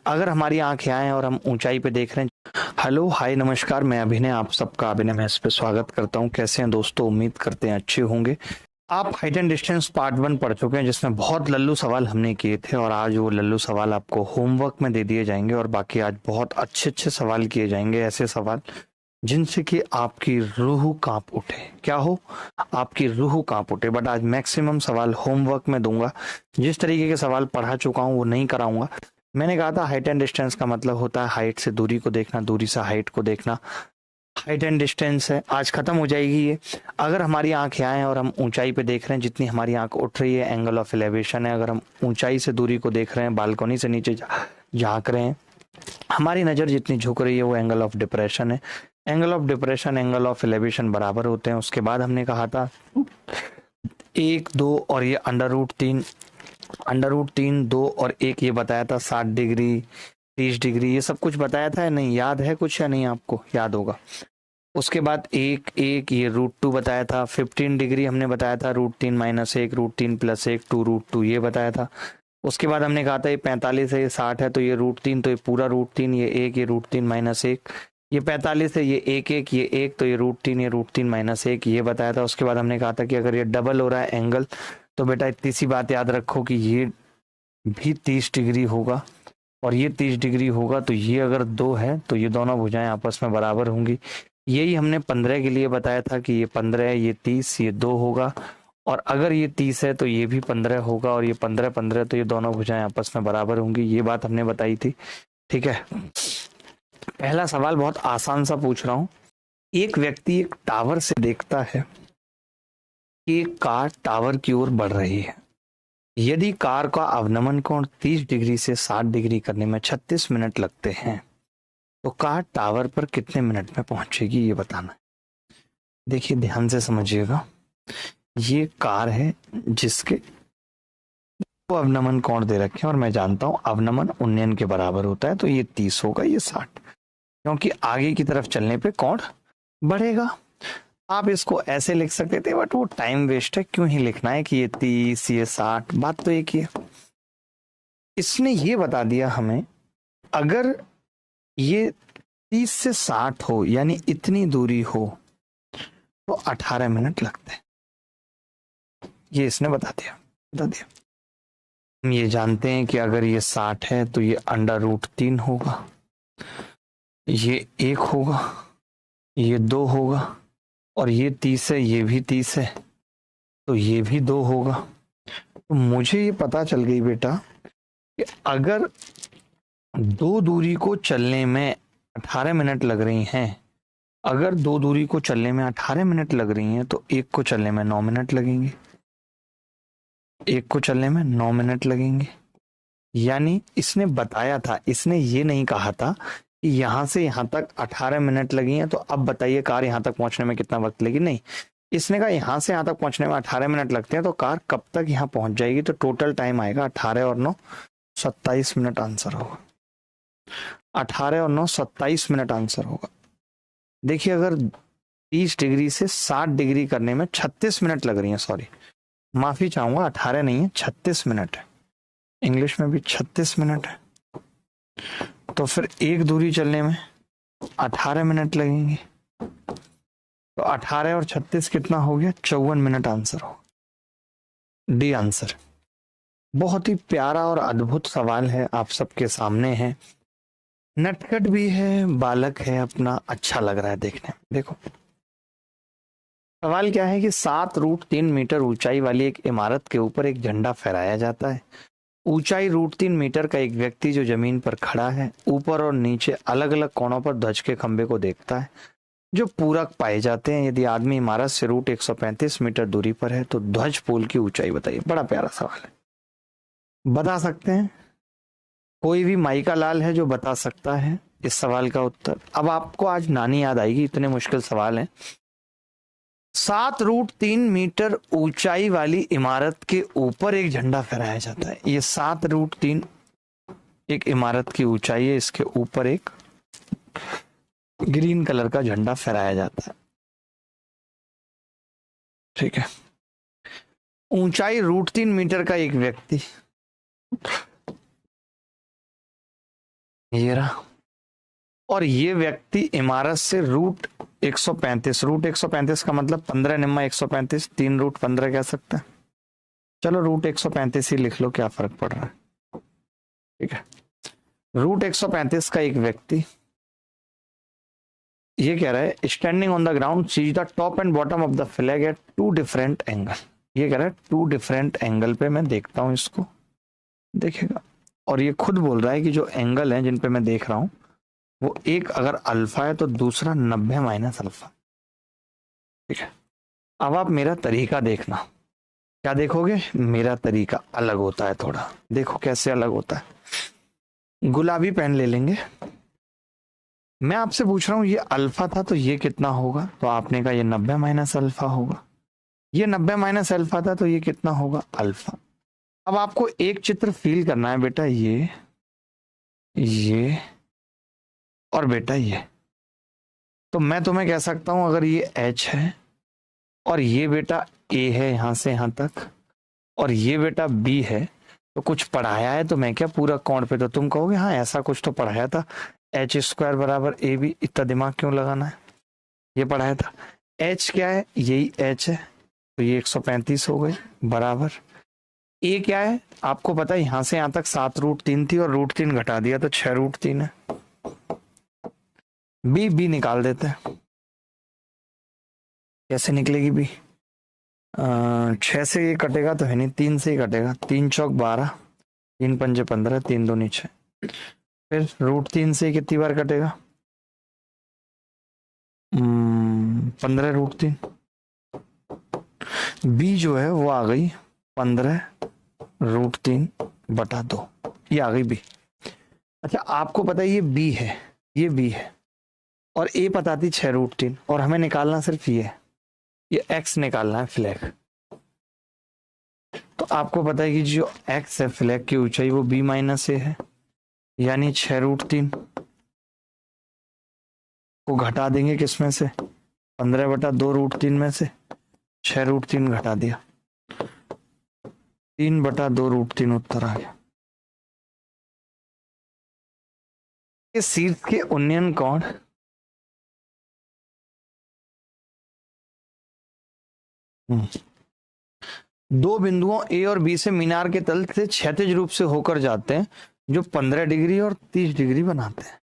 अगर हमारी आंखें आए और हम ऊंचाई पे देख रहे हैं। हेलो हाय नमस्कार, मैं अभिनय, आप सबका अभिनय मैथ्स पे स्वागत करता हूं। कैसे हैं दोस्तों? उम्मीद करते हैं अच्छे होंगे। आप हाइट एंड डिस्टेंस पार्ट 1 पढ़ चुके हैं, जिसमें बहुत लल्लू सवाल हमने किए थे और आज वो लल्लू सवाल आपको होमवर्क में दे दिए जाएंगे और बाकी आज बहुत अच्छे अच्छे सवाल किए जाएंगे, ऐसे सवाल जिनसे कि आपकी रूह कांप उठे। क्या हो? आपकी रूह कांप उठे। बट आज मैक्सिमम सवाल होमवर्क में दूंगा। जिस तरीके के सवाल पढ़ा चुका हूं वो नहीं कराऊंगा। मैंने कहा था हाइट एंड डिस्टेंस का मतलब होता है हाइट से दूरी को देखना, दूरी से हाइट को देखना। हाइट एंड डिस्टेंस है, आज खत्म हो जाएगी ये। अगर हमारी आंखें आए और हम ऊंचाई पे देख रहे हैं, जितनी हमारी आंख उठ रही है एंगल ऑफ एलिवेशन है। अगर हम ऊंचाई से दूरी को देख रहे हैं, बालकनी से नीचे झांक रहे हैं, हमारी नजर जितनी झुक रही है वो एंगल ऑफ डिप्रेशन है। Angle of depression angle of elevation बराबर होते हैं। उसके बाद हमने कहा था 1 2 और ये अंडर रूट तीन 2 और 1 ये बताया था 60 डिग्री 30 डिग्री, ये सब कुछ बताया था या नहीं? याद है कुछ या नहीं? आपको याद होगा। उसके बाद 1 1 ये √2 बताया था। 15 डिग्री हमने बताया था √3 - 1 √3 + 1 2 √2 ये बताया था। उसके बाद हमने कहा था ये 45 है, ये 60 है, तो ये √3, तो ये पूरा √3, ये 1 ये √3 - 1, ये 45 है, ये 1 1 ये 1, तो ये √3 ये √3 - 1 ये बताया था। उसके बाद हमने कहा था कि अगर ये डबल हो रहा है एंगल, तो बेटा इतनी सी बात याद रखो कि ये भी 30 डिग्री होगा और ये 30 डिग्री होगा। तो ये अगर 2 है तो ये दोनों भुजाएं आपस में बराबर होंगी। यही हमने 15 के लिए बताया था कि ये 15 है, ये 30, ये 2 होगा। और अगर ये 30 है तो ये भी 15 होगा और ये 15 15, तो ये दोनों भुजाएं आपस में बराबर होंगी। ये बात हमने बताई थी। ठीक है, पहला सवाल बहुत आसान सा पूछ रहा हूं। एक व्यक्ति एक टावर से देखता है कि एक कार टावर की ओर बढ़ रही है। यदि कार का अवनमन कोण 30 डिग्री से 60 डिग्री करने में 36 मिनट लगते हैं, तो कार टावर पर कितने मिनट में पहुंचेगी, ये बताना है। देखिए ध्यान से समझिएगा। ये कार है जिसके दो अवनमन कोण दे रखे हैं और मैं जानता हूं अवनमन उन्नयन के बराबर होता है, तो ये 30 होगा, ये 60, क्योंकि आगे की तरफ चलने पे कोण बढ़ेगा। आप इसको ऐसे लिख सकते थे बट वो टाइम वेस्ट है, क्यों ही लिखना है कि ये 30 ये 60, बात तो एक ही है। इसने ये बता दिया हमें, अगर ये 30 से 60 हो यानी इतनी दूरी हो तो 18 मिनट लगते हैं। ये इसने बता दिया। हम ये जानते हैं कि अगर ये 60 है तो ये √3 होगा, ये 1 होगा, ये 2 होगा, और ये 30 है, ये भी 30 है, तो ये भी 2 होगा। तो मुझे ये पता चल गई बेटा कि अगर 2 दूरी को चलने में 18 मिनट लग रही हैं, अगर 2 दूरी को चलने में 18 मिनट लग रही हैं, तो 1 को चलने में 9 मिनट लगेंगे। 1 को चलने में 9 मिनट लगेंगे। यानी इसने बताया था, इसने ये नहीं कहा था कि यहां से यहां तक 18 मिनट लगी हैं, तो अब बताइए कार यहां तक पहुंचने में कितना वक्त लगी। नहीं, इसने कहा यहां से यहां तक पहुंचने में 18 मिनट लगते हैं, तो कार कब तक यहां पहुंच जाएगी। तो टोटल टाइम आएगा 18 और 9 27 मिनट आंसर होगा। 18 और 9 27 मिनट आंसर होगा। देखिए अगर 30 डिग्री से 60 डिग्री करने में 36 मिनट लग रही है, सॉरी माफी चाहूंगा, 18 नहीं है 36 मिनट है, इंग्लिश में भी 36 मिनट है। तो फिर एक दूरी चलने में 18 मिनट लगेंगे, तो 18 और 36 कितना हो गया? 54 मिनट आंसर होगा। D answer. बहुत ही प्यारा और अद्भुत सवाल है, आप सबके सामने है, नटखट भी है, बालक है अपना, अच्छा लग रहा है देखने में। देखो सवाल क्या है कि 7 √3 मीटर ऊंचाई वाली एक इमारत के ऊपर एक झंडा फहराया जाता है। ऊंचाई √3 मीटर का एक व्यक्ति जो जमीन पर खड़ा है, ऊपर और नीचे अलग अलग कोणों पर ध्वज के खंभे को देखता है जो पूरक पाए जाते हैं। यदि आदमी इमारत से √135 मीटर दूरी पर है तो ध्वज पोल की ऊंचाई बताइए। बड़ा प्यारा सवाल है, बता सकते हैं? कोई भी माइका लाल है जो बता सकता है इस सवाल का उत्तर? अब आपको आज नानी याद आएगी, इतने मुश्किल सवाल हैं। 7 √3 मीटर ऊंचाई वाली इमारत के ऊपर एक झंडा फहराया जाता है। ये 7 √3 एक इमारत की ऊंचाई है, इसके ऊपर एक ग्रीन कलर का झंडा फहराया जाता है। ठीक है, ऊंचाई √3 मीटर का एक व्यक्ति ये रहा। और ये व्यक्ति इमारत से रूट 135 का मतलब 15 निम्मा 135, 3 रूट 15 कह सकते हैं। चलो रूट 135 ही लिख लो, क्या फर्क पड़ रहा है। ठीक है, रूट 135 का एक व्यक्ति ये कह रहा है standing on the ground see the top and bottom of the flag at 2 different angle. ये कह रहा है 2 डिफरेंट एंगल पे मैं देखता हूं इसको, देखेगा। और ये खुद बोल रहा है कि जो एंगल है जिन पे मैं देख रहा हूं वो एक अगर अल्फा है तो दूसरा 90 माइनस अल्फा। ठीक है, अब आप मेरा तरीका देखना। क्या देखोगे? मेरा तरीका अलग होता है थोड़ा, देखो कैसे अलग होता है। गुलाबी पेन ले लेंगे, मैं आपसे पूछ रहा हूं ये अल्फा था तो ये कितना होगा, तो आपने कहा ये 90 माइनस अल्फा होगा। ये 90 माइनस अल्फा था तो ये कितना होगा? अल्फा। अब आपको एक चित्र फील करना है बेटा, ये और बेटा ये। तो मैं तुम्हें कह सकता हूं अगर ये H है और ये बेटा A है यहां से यहां तक, और ये बेटा B है, तो कुछ पढ़ाया है तो मैं क्या पूरा कोण पे, तो तुम कहोगे हाँ ऐसा कुछ तो पढ़ाया था, H² बराबर AB। इतना दिमाग क्यों लगाना है, ये पढ़ाया था। H क्या है? यही H है, तो ये 135 हो गई बराबर। A क्या है आपको पता है, यहां से यहां तक 7 रूट 3 थी और रूट 3 घटा दिया तो 6 रूट 3 है। बी निकाल देते हैं, कैसे निकलेगी बी? 6 से ये कटेगा तो है नहीं, 3 से ही कटेगा। 3 चौक 12, 3 पंजे 15, 3 दूनी 6। फिर रूट 3 से कितनी बार कटेगा? 15 रूट 3। बी जो है वो आ गई 15 रूट 3 बटा 2, ये आ गई बी। अच्छा आपको पता है ये बी है, ये बी है, और ए पता थी 6 रूट 3, और हमें निकालना सिर्फ ये एक्स निकालना है फ्लैग। तो आपको पता है कि जो एक्स है फ्लैग की ऊंचाई वो बी माइनस ए है, यानी 6 रूट 3 को घटा देंगे किस में से? 15 बटा 2 रूट 3 में से 6 रूट 3 घटा दिया, 3 बटा 2 रूट 3 उत्तर आ गया। ये शीर्ष के उन्नयन कोण दो बिंदुओं ए और बी से मीनार के तल से क्षैतिज रूप से होकर जाते हैं, जो 15 डिग्री और 30 डिग्री बनाते हैं।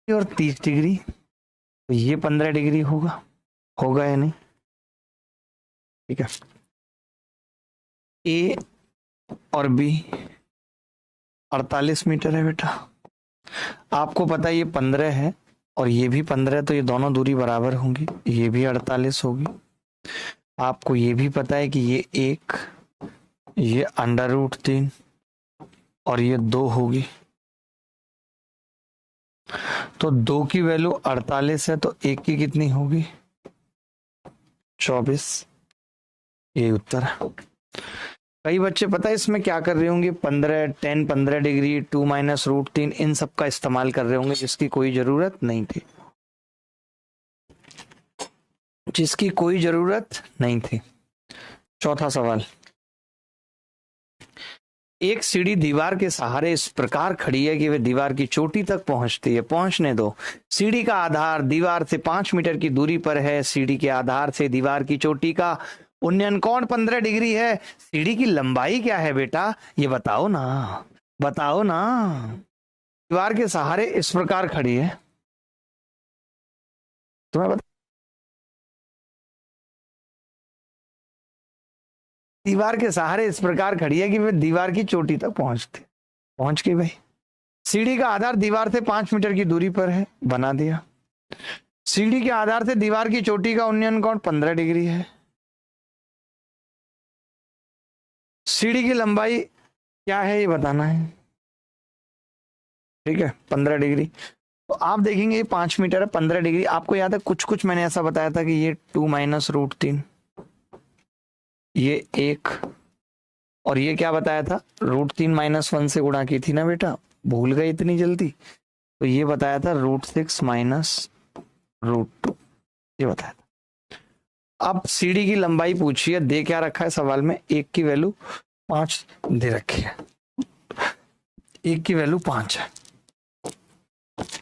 और 30 डिग्री, तो ये 15 डिग्री होगा या नहीं? ठीक है, ए और बी 48 मीटर है बेटा। आपको पता है ये 15 है और ये भी 15, तो ये दोनों दूरी बराबर होंगी, ये भी 48 होगी। आपको ये भी पता है कि ये 1, ये अंडर रूट 3 और ये 2 होगी, तो 2 की वैल्यू 48 है, तो 1 की कितनी होगी? 24। ये उत्तर है। कई बच्चे पता है इसमें क्या कर रहे होंगे, 15 डिग्री 2 माइनस रूट 3 इन सब का इस्तेमाल कर रहे होंगे, जिसकी कोई जरूरत नहीं थी, जिसकी कोई जरूरत नहीं थी। चौथा सवाल, एक सीढ़ी दीवार के सहारे इस प्रकार खड़ी है कि वह दीवार की चोटी तक पहुंचती है। पहुंचने दो। सीढ़ी का आधार दीवार से 5 मीटर की दूरी पर है। सीढ़ी के आधार से दीवार की चोटी का उन्नयन कोण 15 डिग्री है। सीढ़ी की लंबाई क्या है बेटा, ये बताओ ना, बताओ ना। दीवार के सहारे इस प्रकार खड़ी है, तुम्हें बता, दीवार के सहारे इस प्रकार खड़ी है कि वह दीवार की चोटी तक पहुंच गई भाई। सीढ़ी का आधार दीवार से 5 मीटर की दूरी पर है, बना दिया। सीढ़ी के आधार से दीवार की चोटी का उन्नयन कोण 15 डिग्री है। सीढ़ी की लंबाई क्या है ये बताना है, ठीक है, 15 डिग्री। तो आप देखेंगे ये 5 मीटर है, 15 डिग्री। आपको याद है कुछ मैंने ऐसा बताया था कि ये 2 माइनस रूट 3, ये 1, और ये क्या बताया था, रूट 3 माइनस 1 से गुणा की थी ना बेटा, भूल गए इतनी जल्दी। तो ये बताया था रूट 6 माइनस √2 ये बताया था। अब सीडी की लंबाई पूछी है, दे क्या रखा है सवाल में, 1 की वैल्यू 5 दे रखी है, 1 की वैल्यू 5 है।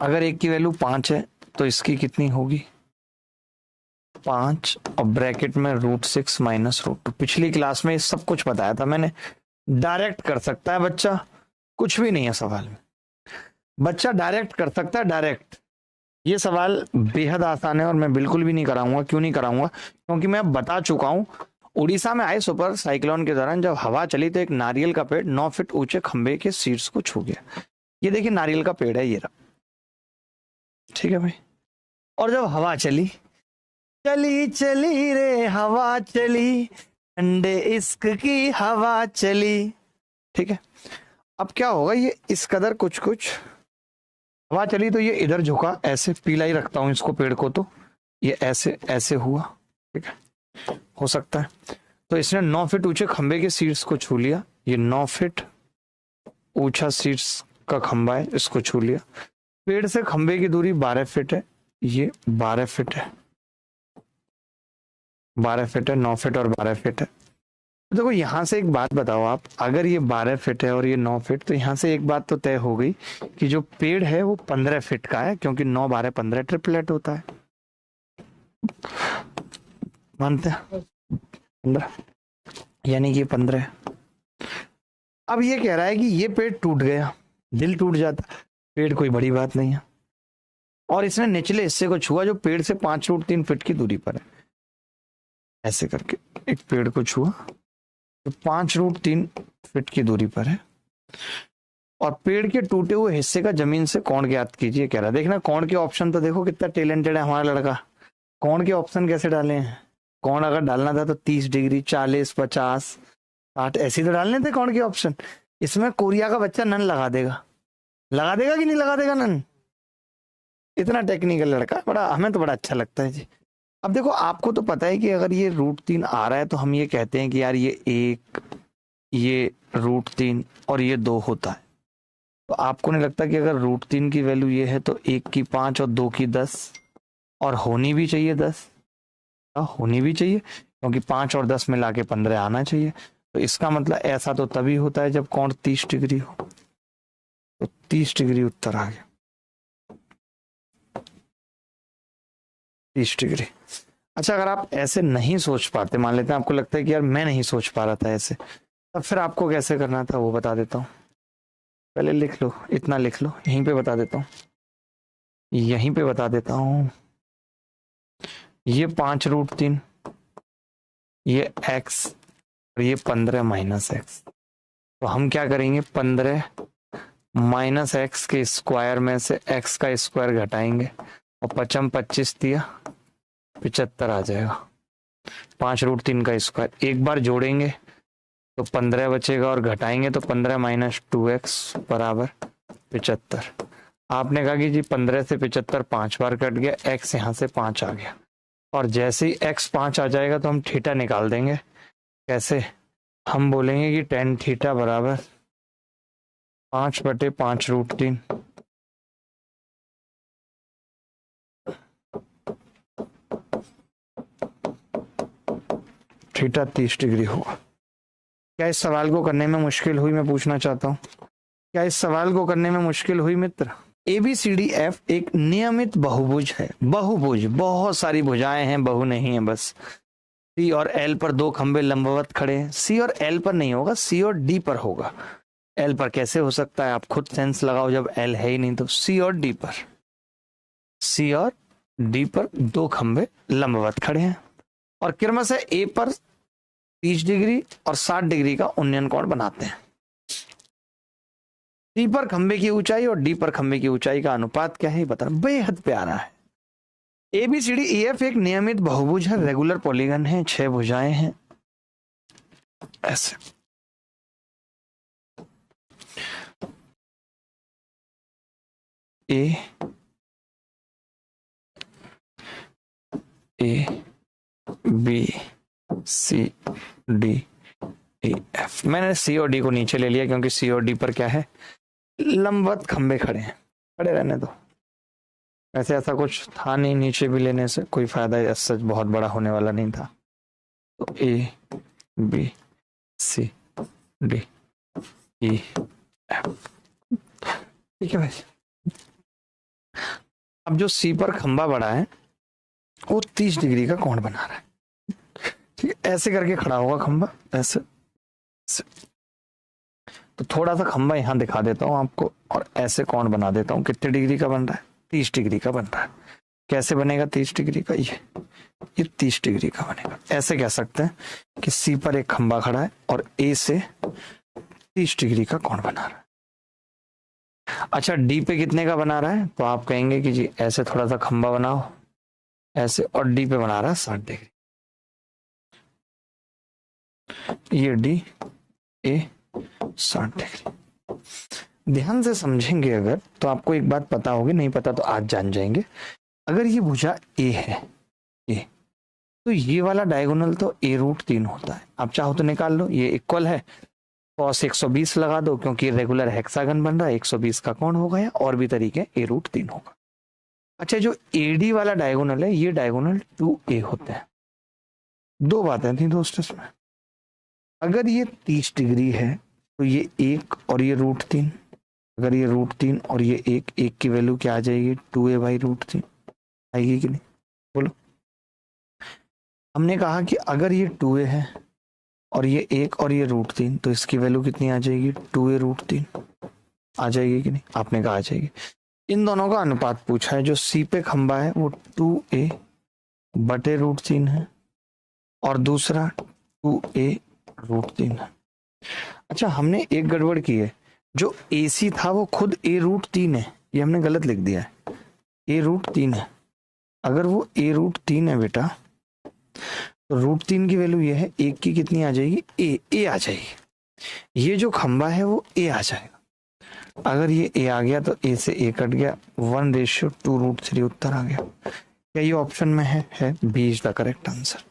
अगर 1 की वैल्यू 5 है तो इसकी कितनी होगी 5 और ब्रैकेट में √6 माइनस √2। पिछली क्लास में सब कुछ बताया था मैंने, डायरेक्ट कर सकता है बच्चा, कुछ भी नहीं है सवाल में, बच्चा डायरेक्ट कर सकता है डायरेक्ट। ये सवाल बेहद आसान है और मैं बिल्कुल भी नहीं कराऊंगा। क्यों नहीं कराऊंगा, क्योंकि मैं बता चुका हूं उड़ीसा में आए सुपर साइक्लोन के दौरान जब हवा चली तो एक नारियल का पेड़ 9 फीट ऊंचे खंबे के शीर्ष को छू गया। ये देखिए नारियल का पेड़ है ये रहा, ठीक है भाई। और जब हवा चली चली चली रे हवा चली, ठंडे इश्क की हवा चली, ठीक है। अब क्या होगा, ये इस कदर कुछ कुछ हवा चली तो ये इधर झुका, ऐसे पीला ही रखता हूं इसको पेड़ को, तो ये ऐसे ऐसे हुआ, ठीक है, हो सकता है। तो इसने 9 फीट ऊंचे खंबे के शीर्ष को छू लिया, ये 9 फीट ऊंचा शीर्ष का खंबा है, इसको छू लिया। पेड़ से खंबे की दूरी 12 फीट है, ये 12 फीट है, 12 फीट है, 9 फीट और 12 फीट है। देखो यहां से एक बात बताओ आप, अगर ये 12 फीट है और ये 9 फीट, तो यहां से एक बात तो तय हो गई कि जो पेड़ है वो 15 फीट का है, क्योंकि 9 12 15 ट्रिपलेट होता है, मानते हैं 15, यानी कि 15 है। अब ये कह रहा है कि ये पेड़ टूट गया, दिल टूट जाता, पेड़ कोई बड़ी बात नहीं है, और इसने निचले हिस्से को छुआ जो पेड़ से 5√3 फीट की दूरी पर है। ऐसे करके एक पेड़ को छुआ जो 5√3 फीट की दूरी पर है, और पेड़ के टूटे हुए हिस्से का जमीन से कोण ज्ञात कीजिए कह रहा है। देखना कोण के ऑप्शन तो देखो कितना टैलेंटेड है हमारा लड़का। कोण के ऑप्शन कैसे डाले हैं, कोण अगर डालना था तो 30 डिग्री, 40, 50, 60 ऐसे तो डालने थे कोण के ऑप्शन। इसमें कोरिया का बच्चा नन लगा देगा कि नहीं लगा देगा नन, इतना टेक्निकल लड़का, बड़ा हमें तो बड़ा अच्छा लगता है जी। अब देखो आपको तो पता है कि अगर ये √3 आ रहा है तो हम ये कहते हैं कि यार ये 1, ये √3 और ये 2 होता है। तो आपको नहीं लगता कि अगर √3 की वैल्यू ये है तो 1 की 5 और 2 की 10, और होनी भी चाहिए 10, होनी भी चाहिए, क्योंकि 5 और 10 मिला के 15 आना चाहिए। तो इसका मतलब ऐसा तो तभी होता है जब कोण 30 डिग्री हो, तो 30 डिग्री उत्तर आ गया, 30 डिग्री। अच्छा अगर आप ऐसे नहीं सोच पाते, मान लेते हैं आपको लगता है कि यार मैं नहीं सोच पा रहा था ऐसे, तब फिर आपको कैसे करना था वो बता देता हूँ। पहले लिख लो, इतना लिख लो, यहीं पे बता देता हूँ, यहीं पे बता देता हूँ। ये 5√3, ये x और ये 15 माइनस x। तो हम क्या करेंगे, 15 माइनस x के स्क्वायर में से x का स्क्वायर घटाएंगे, और 5 25 दिया 75 आ जाएगा। 5√3 का स्क्वायर एक बार जोड़ेंगे तो 15 बचेगा, और घटाएंगे तो 15 माइनस 2x बराबर 75। आपने कहा कि जी 15 से 75 5 बार कट गया, x यहाँ से 5 आ गया, और जैसे ही x 5 आ जाएगा तो हम थीटा निकाल देंगे। कैसे, हम बोलेंगे कि tan थीटा बराबर 5/5√3, थीटा 30 डिग्री होगा। क्या इस सवाल को करने में मुश्किल हुई, मैं पूछना चाहता हूँ, क्या इस सवाल को करने में मुश्किल हुई मित्र? ABCDF एक नियमित बहुभुज है, बहुभुज, बहुत सारी भुजाएं हैं, बहु नहीं है बस। C और L पर 2 खंबे लंबवत खड़े हैं। C और L पर नहीं होगा, C और D पर होगा। L पर कैसे हो सकता है, आप खुद सेंस लगाओ, जब L है ही नहीं तो C और D पर, C और D पर 2 खंबे लंबवत खड़े हैं, और क्रमशः A पर 30 डिग्री और 60 डिग्री का उन्नयन कोण बनाते हैं। C पर खंबे की ऊंचाई और D पर खंबे की ऊंचाई का अनुपात क्या है बताना, बेहद प्यारा है। ABCDEF एक नियमित बहुभुज है, रेगुलर पॉलीगन है, 6 भुजाएं हैं, ऐसे। A B C D E F। मैंने C और D को नीचे ले लिया क्योंकि C और D पर क्या है, लंबवत खंबे खड़े हैं, खड़े रहने दो, वैसे ऐसा कुछ था नहीं, नीचे भी लेने से कोई फायदा सच बहुत बड़ा होने वाला नहीं था। तो A B C D E F, ठीक है भाई। अब जो सी पर खंबा बड़ा है वो 30 डिग्री का कोण बना रहा है, ठीक है। ऐसे करके खड़ा होगा खंबा, ऐसे, ऐसे। तो थोड़ा सा खंबा यहां दिखा देता हूं आपको, और ऐसे कोण बना देता हूं। कितने डिग्री का बन रहा है? 30 डिग्री का बन रहा है। कैसे बनेगा 30 डिग्री का? ये 30 डिग्री का बनेगा। ऐसे कह सकते हैं कि सी पर एक खंबा खड़ा है और ए से 30 डिग्री का कोण बना रहा है। अच्छा, डी पे कितने का बना रहा है? तो आप कहेंगे कि जी ऐसे थोड़ा सा खंबा बनाओ ऐसे, और डी पे बना रहा है 60 डिग्री। ये डी, ए 60 डिग्री। ध्यान से समझेंगे अगर तो आपको एक बात पता होगी, नहीं पता तो आज जान जाएंगे। अगर ये भुजा ए है, ए, तो ये वाला डायगोनल तो ए रूट 3 होता है। आप चाहो तो निकाल लो, ये इक्वल है, cos 120 लगा दो, क्योंकि रेगुलर हेक्सागन बन रहा है, 120 का कोण होगा, या और भी तरीके ए रूट 3 होगा। अच्छा, जो एडी वाला डायगोनल है, ये डायगोनल 2a होते हैं। दो बातें थी दोस्तों इसमें। अगर ये 30 डिग्री है तो ये 1 और ये रूट 3, अगर ये रूट 3 और ये 1 की वैल्यू क्या आ जाएगी? 2a बाई रूट 3 आएगी कि नहीं? बोलो। हमने कहा कि अगर ये 2a है और ये 1 और ये रूट 3, तो इसकी वैल्यू कितनी आ जाएगी? 2a रूट 3 आ जाएगी कि नहीं? आपने कहा आ जाएगी। इन दोनों का अनुपात पूछा है। जो सी पे खंबा है वो 2a बटे रूट 3 है, और दूसरा 2a रूट 3 है। अच्छा, हमने एक गड़बड़ की है। जो AC था वो खुद a रूट 3 है, ये हमने गलत लिख दिया है। a रूट 3 है। अगर वो a रूट 3 है बेटा, तो रूट 3 की वैल्यू ये है, 1 की कितनी आ जाएगी? a आ जाएगी। ये जो खंबा है वो a आ जाएगा। अगर ये a आ गया तो a से a कट गया, 1:2 रूट 3 उत्तर आ गया। क्या ये ऑप्शन में है? B is the correct answer.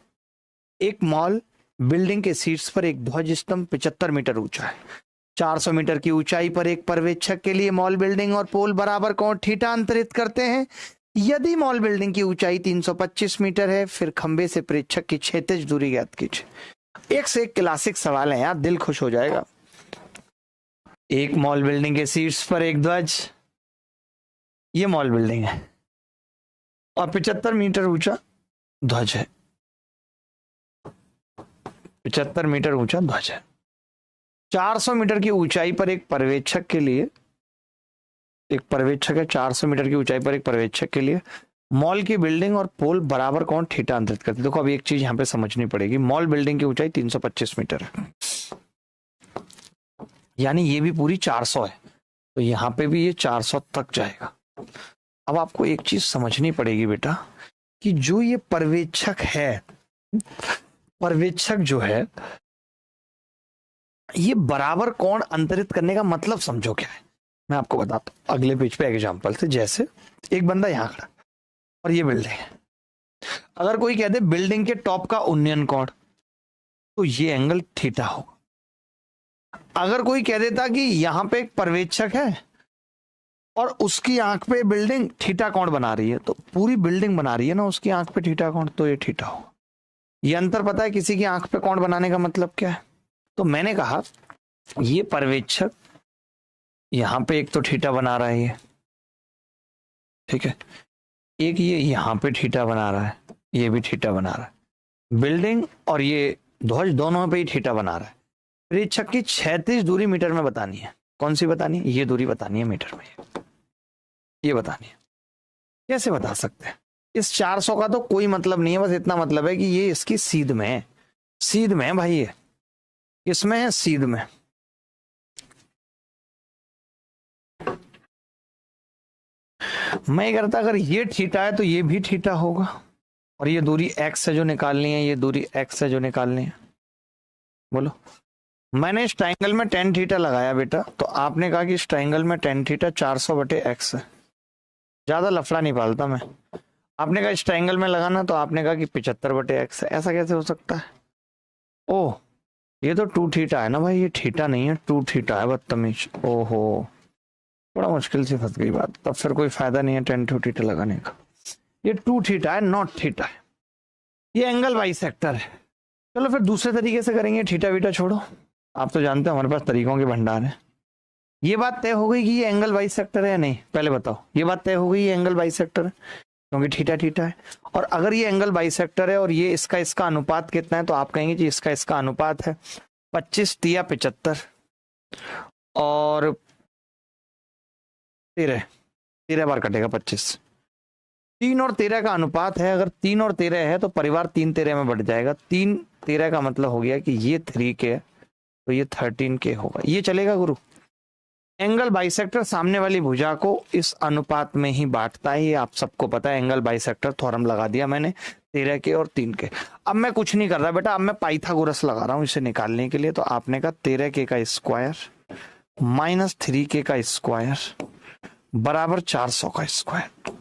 एक मॉल बिल्डिंग के शीर्ष पर एक ध्वज स्तंभ 75 मीटर ऊंचा है। 400 मीटर की ऊंचाई पर एक पर्यवेक्षक के लिए मॉल बिल्डिंग और पोल बराबर कोण थीटा अंतरित करते हैं। यदि मॉल बिल्डिंग की ऊंचाई 325 मीटर है, फिर खंबे से प्रेक्षक की क्षैतिज दूरी ज्ञात कीजिए। एक से एक क्लासिक सवाल है यार, दिल खुश हो जाएगा। एक मॉल बिल्डिंग के शीर्ष पर एक ध्वज, ये मॉल बिल्डिंग है, और 75 मीटर ऊंचा ध्वज है। 75 मीटर ऊंचा ध्वज है। 400 मीटर की ऊंचाई पर एक पर्यवेक्षक के लिए, एक पर्यवेक्षक है 400 मीटर की ऊंचाई पर एक पर्यवेक्षक के लिए मॉल की बिल्डिंग और पोल बराबर कोण थीटा अंतरित करते। देखो अब एक चीज यहां पे समझनी पड़ेगी। मॉल बिल्डिंग की ऊंचाई 325 मीटर है, यानी ये भी पूरी 400 है, तो यहां पे भी ये 400 तक जाएगा। अब आपको एक चीज समझनी पड़ेगी बेटा, कि जो ये पर्यवेक्षक है, पर्यवेक्षक जो है, ये बराबर कोण अंतरित करने का मतलब समझो क्या है। मैं आपको बताता हूं अगले पेज पे एग्जांपल से। जैसे एक बंदा यहां खड़ा और ये बिल्डिंग है। अगर कोई कह दे बिल्डिंग के टॉप का उन्नयन कोण, तो ये एंगल थीटा होगा। अगर कोई कह देता कि यहां पे एक पर्यवेक्षक है और उसकी आंख पे बिल्डिंग थीटा कोण बना रही है, तो पूरी बिल्डिंग बना रही है ना उसकी आंख पे थीटा कोण, तो ये थीटा होगा। ये अंतर पता है किसी की आंख पे कोण बनाने का मतलब क्या है? तो मैंने कहा ये पर्यवेक्षक यहां पे एक तो थीटा बना रहा है ये, ठीक है, एक ये यहां पे थीटा बना रहा है, ये भी थीटा बना रहा है। बिल्डिंग और ये ध्वज दोनों पे ही थीटा बना रहा है। प्रेक्षक की क्षैतिज दूरी मीटर में बतानी है। कौन सी बतानी है? ये दूरी बतानी है मीटर में, ये बतानी है। कैसे बता सकते हैं? इस 400 का तो कोई मतलब नहीं है, बस इतना मतलब है कि ये इसकी सीध में है। सीध में है भाई, ये इसमें है, सीध में। मैं करता अगर ये थीटा है तो ये भी थीटा होगा, और ये दूरी x है जो निकालनी है, ये दूरी x है जो निकालनी है। बोलो। मैंने इस ट्रायंगल में tan थीटा लगाया बेटा, तो आपने कहा कि इस ट्रायंगल में tan थीटा 400 बटे x है। ज्यादा लफड़ा नहीं पालता मैं। आपने कहा इस ट्रायंगल में लगाना, तो आपने कहा कि 75 बटे x है। ऐसा कैसे हो सकता है? ओह, ये तो 2 थीटा है ना भाई, ये थीटा नहीं है, 2 थीटा है, बदतमीज। ओहो, थोड़ा मुश्किल से फंस गई बात, तब फिर कोई फायदा नहीं है टेन टू थीटा लगाने का। ये 2 थीटा है, नॉट थीटा है, ये एंगल बाइसेक्टर है। चलो फिर दूसरे तरीके से करेंगे, थीटा वीटा छोड़ो, आप तो जानते हो हमारे पास तरीकों के भंडार है। ये बात तय हो गई कि ये एंगल बाइसेक्टर है या नहीं, पहले बताओ। ये बात तय हो गई ये एंगल बाइसेक्टर है क्योंकि थीटा थीटा है। और अगर ये एंगल बाइसेक्टर है और ये इसका अनुपात कितना है, तो आप कहेंगे कि इसका अनुपात है 25 तिया 75 और 13 बार कटेगा 25। 3 और 13 का अनुपात है, अगर 3 और 13 है तो परिवार 3 13 में बढ़ जाएगा। 3 13 का मतलब हो गया कि ये 3K तो ये 13K होगा। ये चलेगा गुरु। एंगल बाइसेक्टर सामने वाली भुजा को इस अनुपात में ही बांटता है, ये आप सबको पता है। एंगल बाइसेक्टर थ्योरम लगा दिया मैंने 13K और 3K। अब मैं कुछ नहीं कर रहा बेटा, अब मैं पाइथागोरस लगा रहा हूं इसे निकालने के लिए। तो आपने कहा 13K का स्क्वायर माइनस 3K का स्क्वायर बराबर 400 का स्क्वायर,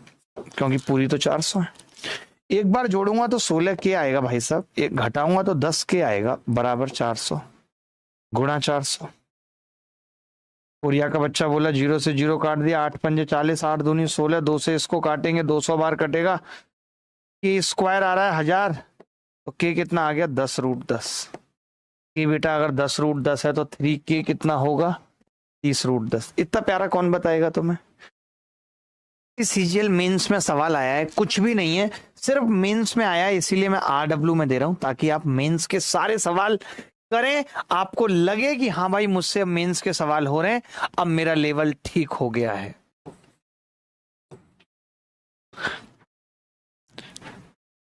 क्योंकि पूरी तो 400 है। एक बार जोड़ूंगा तो 16K आएगा भाई साहब, एक घटाऊंगा तो 10K आएगा बराबर 400 गुणा 400। कोरिया का बच्चा बोला 0 से 0 काट दिया, 8 पंजे 40, 8 दूनी 16, 2 से इसको काटेंगे 200 बार कटेगा। के स्क्वायर आ रहा है 1000, तो के कितना आ गया 10√10। के बेटा अगर 10√10 है तो 3K कितना होगा 30√10। इतना प्यारा कौन बताएगा तुम्हें। सीजीएल मेंस में सवाल आया है, कुछ भी नहीं है, सिर्फ मेंस में आया है, इसीलिए मैं RW में दे रहा हूं ताकि आप मेंस के सारे सवाल करें, आपको लगे कि हाँ भाई मुझसे मेंस के सवाल हो रहे हैं, अब मेरा लेवल ठीक हो गया है।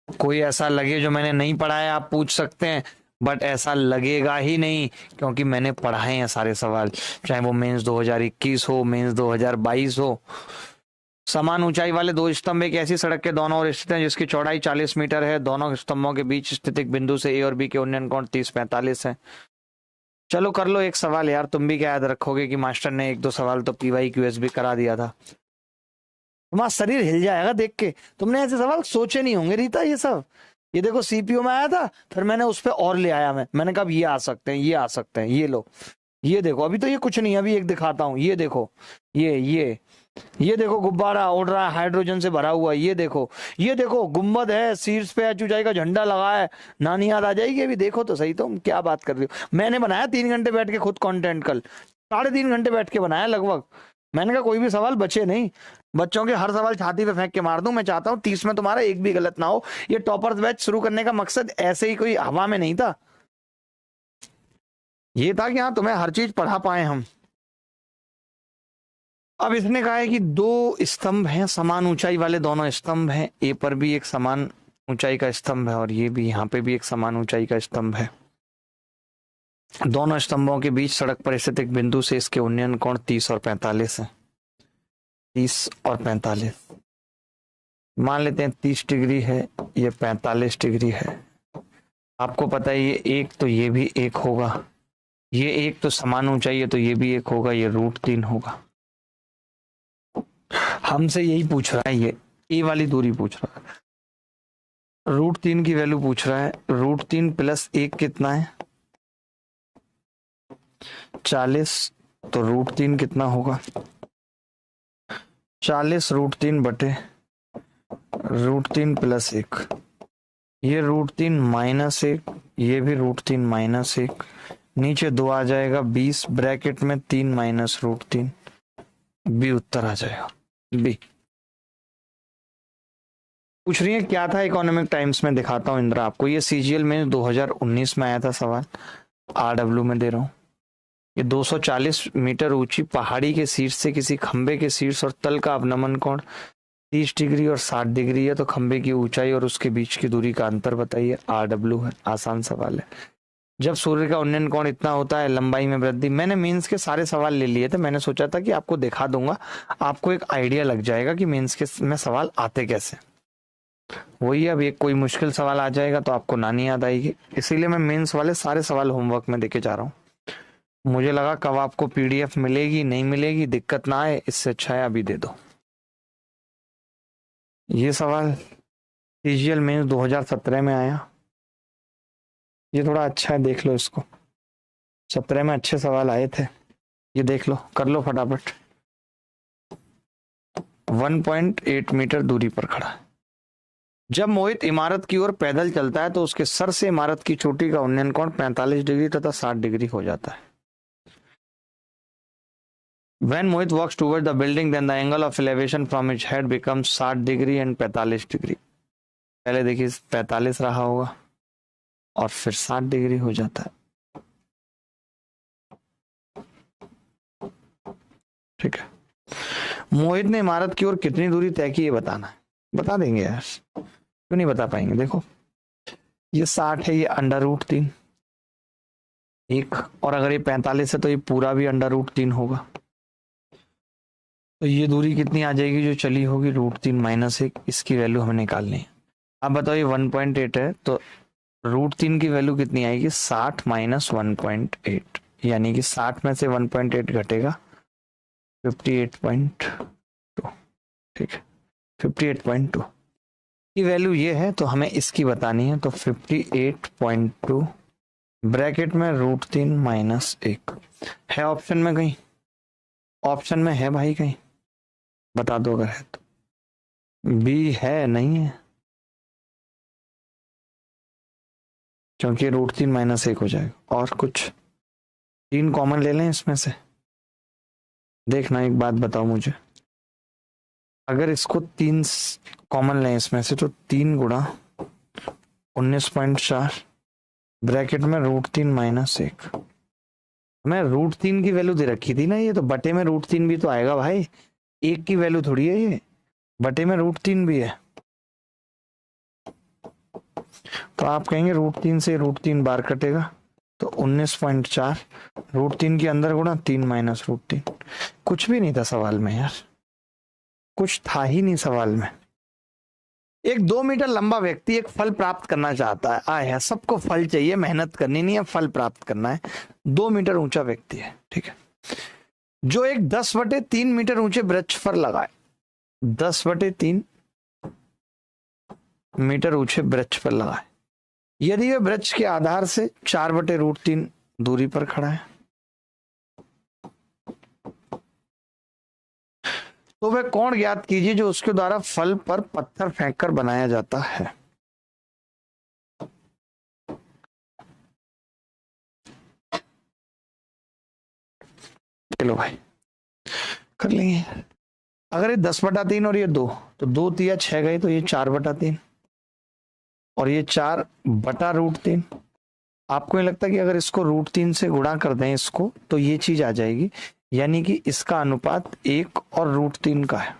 कोई ऐसा लगे जो मैंने नहीं पढ़ा है आप पूछ सकते हैं, बट ऐसा लगेगा ही नहीं क्योंकि मैंने पढ़ाए हैं सारे सवाल, चाहे वो मेंस 2021 हो, मेंस 2022 हो। समान ऊंचाई वाले दो स्तंभ एक ऐसी सड़क के दोनों ओर स्थित हैं जिसकी चौड़ाई 40 मीटर है। दोनों स्तंभों के बीच स्थित एक बिंदु से ए और बी के उन्नयन कोण 30-45 है। चलो कर लो एक सवाल यार, तुम भी क्या याद रखोगे कि मास्टर ने 1-2 सवाल तो PYQS भी करा दिया था। तुम्हारा शरीर हिल जाएगा देख के, तुमने ऐसे सवाल सोचे नहीं होंगे रीता। ये सब ये देखो CPU में आया था, फिर मैंने उस पर और ले आया, मैंने कहा ये आ सकते हैं, ये आ सकते हैं, ये लो, ये देखो। अभी तो ये कुछ नहीं, अभी एक दिखाता हूँ, ये देखो, ये देखो गुब्बारा उड़ रहा है हाइड्रोजन से भरा हुआ, ये देखो गुम्बद है, शीर्ष पे ऊंचाई का झंडा लगा है। नानी याद आ जाएगी। अभी देखो तो सही, तुम क्या बात कर रही हो। मैंने बनाया 3 घंटे बैठ के खुद कंटेंट, कल 3.5 घंटे बैठ के बनाया लगभग। मैंने कहा कोई भी सवाल बचे नहीं, बच्चों के हर सवाल छाती पे फेंक के मार दूं। मैं चाहता हूं 30 में तुम्हारा एक भी गलत ना हो। ये टॉपर्स बैच शुरू करने का मकसद ऐसे ही कोई हवा में नहीं था, ये था कि हाँ तुम्हें हर चीज पढ़ा पाए हम। अब इसने कहा है कि 2 स्तंभ हैं समान ऊंचाई वाले, दोनों स्तंभ हैं। ए पर भी एक समान ऊंचाई का स्तंभ है और ये भी, यहाँ पे भी एक समान ऊंचाई का स्तंभ है। दोनों स्तंभों के बीच सड़क पर स्थित एक बिंदु से इसके उन्नयन कोण 30 और 45 है। 30 और 45 मान लेते हैं 30 डिग्री है, ये 45 डिग्री है। आपको पता है ये एक तो ये भी एक होगा, ये एक तो समान ऊंचाई है तो ये भी एक होगा, ये √3 होगा। हमसे यही पूछ रहा है, ये ए वाली दूरी पूछ रहा है, √3 की वैल्यू पूछ रहा है। √3 + 1 कितना है 40, तो √3 कितना होगा 40 √3 बटे √3 + 1, ये √3 - 1, ये भी √3 - 1, नीचे 2 आ जाएगा 20, ब्रैकेट में 3 - √3, बी उत्तर आ जाएगा। बी पूछ रही है क्या था इकोनॉमिक टाइम्स में, दिखाता हूं इंद्रा आपको। ये CGL में 2019 में आया था सवाल, RW में दे रहा हूं। ये 240 मीटर ऊंची पहाड़ी के शीर्ष से किसी खंबे के शीर्ष और तल का अवनमन कोण 30 डिग्री और 60 डिग्री है, तो खंबे की ऊंचाई और उसके बीच की दूरी का अंतर बताइए। RW है, आसान सवाल है। जब सूर्य का उन्नयन कोण इतना होता है, लंबाई में वृद्धि। मैंने मेंस के सारे सवाल ले लिए थे, मैंने सोचा था कि आपको दिखा दूंगा, आपको एक आइडिया लग जाएगा कि मेंस के में सवाल आते कैसे। वही अब एक कोई मुश्किल सवाल आ जाएगा तो आपको नानी याद आएगी, इसीलिए मैं मेंस वाले सारे सवाल होमवर्क में देके जा रहा हूँ। मुझे लगा कब आपको PDF मिलेगी नहीं मिलेगी, दिक्कत ना आए, इससे अच्छा है अभी दे दो। ये सवाल CGL मेंस 2017 में आया, ये थोड़ा अच्छा है, देख लो इसको। 17 में अच्छे सवाल आए थे, ये देख लो, कर लो फटाफट। 1.8 मीटर दूरी पर खड़ा है। जब मोहित इमारत की ओर पैदल चलता है तो उसके सर से इमारत की चोटी का उन्नयन कोण 45 डिग्री तथा 60 डिग्री हो जाता है। When Mohit walks toward the building, then the angle of elevation from his head becomes 60 degree and 45 degree. पहले देखिए 45 रहा होगा और फिर 60 डिग्री हो जाता है। ठीक है, मोहित ने इमारत की ओर कितनी दूरी तय की ये बताना है। बता देंगे यार, क्यों नहीं बता पाएंगे। देखो ये 60 है, ये √3 एक, और अगर ये 45 है तो ये पूरा भी √3 होगा। तो ये दूरी कितनी आ जाएगी जो चली होगी, √3 - 1। इसकी वैल्यू हमें निकालनी है। अब बताओ ये 1.8 है तो √3 की वैल्यू कितनी आएगी, 60 - 1.8, यानी कि 60 में से 1.8 घटेगा 58.2। ठीक है, 58.2 की वैल्यू ये है, तो हमें इसकी बतानी है। तो 58.2 ब्रैकेट में √3 - 1 है ऑप्शन में कहीं, ऑप्शन में है भाई कहीं, बता दो अगर है तो। बी है, नहीं है, क्योंकि √3 - 1 हो जाएगा। और कुछ 3 कॉमन ले लें इसमें से। देखना एक बात बताओ मुझे, अगर इसको 3 कॉमन लें इसमें से तो 3 गुणा 19.4 ब्रैकेट में √3 - 1। मैं √3 की वैल्यू दे रखी थी ना, ये तो बटे में √3 भी तो आएगा भाई, 1 की वैल्यू थोड़ी है ये, बटे में √3 भी है। तो आप कहेंगे √3 से √3 बार कटेगा तो 19.4 √3 के अंदर गुणा 3 - √3। कुछ भी नहीं था सवाल में यार, कुछ था ही नहीं सवाल में। एक 2 मीटर लंबा व्यक्ति एक फल प्राप्त करना चाहता है। आए है, सबको फल चाहिए, मेहनत करनी नहीं है, फल प्राप्त करना है। 2 मीटर ऊंचा व्यक्ति है, ठीक है, जो एक 10/3 मीटर ऊंचे वृक्ष पर लगाए। 10/3 मीटर ऊंचे वृक्ष पर लगाए। यदि वह वृक्ष के आधार से 4/√3 दूरी पर खड़ा है तो वह कोण ज्ञात कीजिए जो उसके द्वारा फल पर पत्थर फेंककर बनाया जाता है। चलो भाई कर लेंगे। अगर ये 10/3 और ये 2, तो 2 तिया 6 गए, तो ये 4/3 और ये 4/√3। आपको ये लगता है कि अगर इसको √3 से गुणा कर दें इसको तो ये चीज आ जाएगी, यानी कि इसका अनुपात 1 और √3 का है।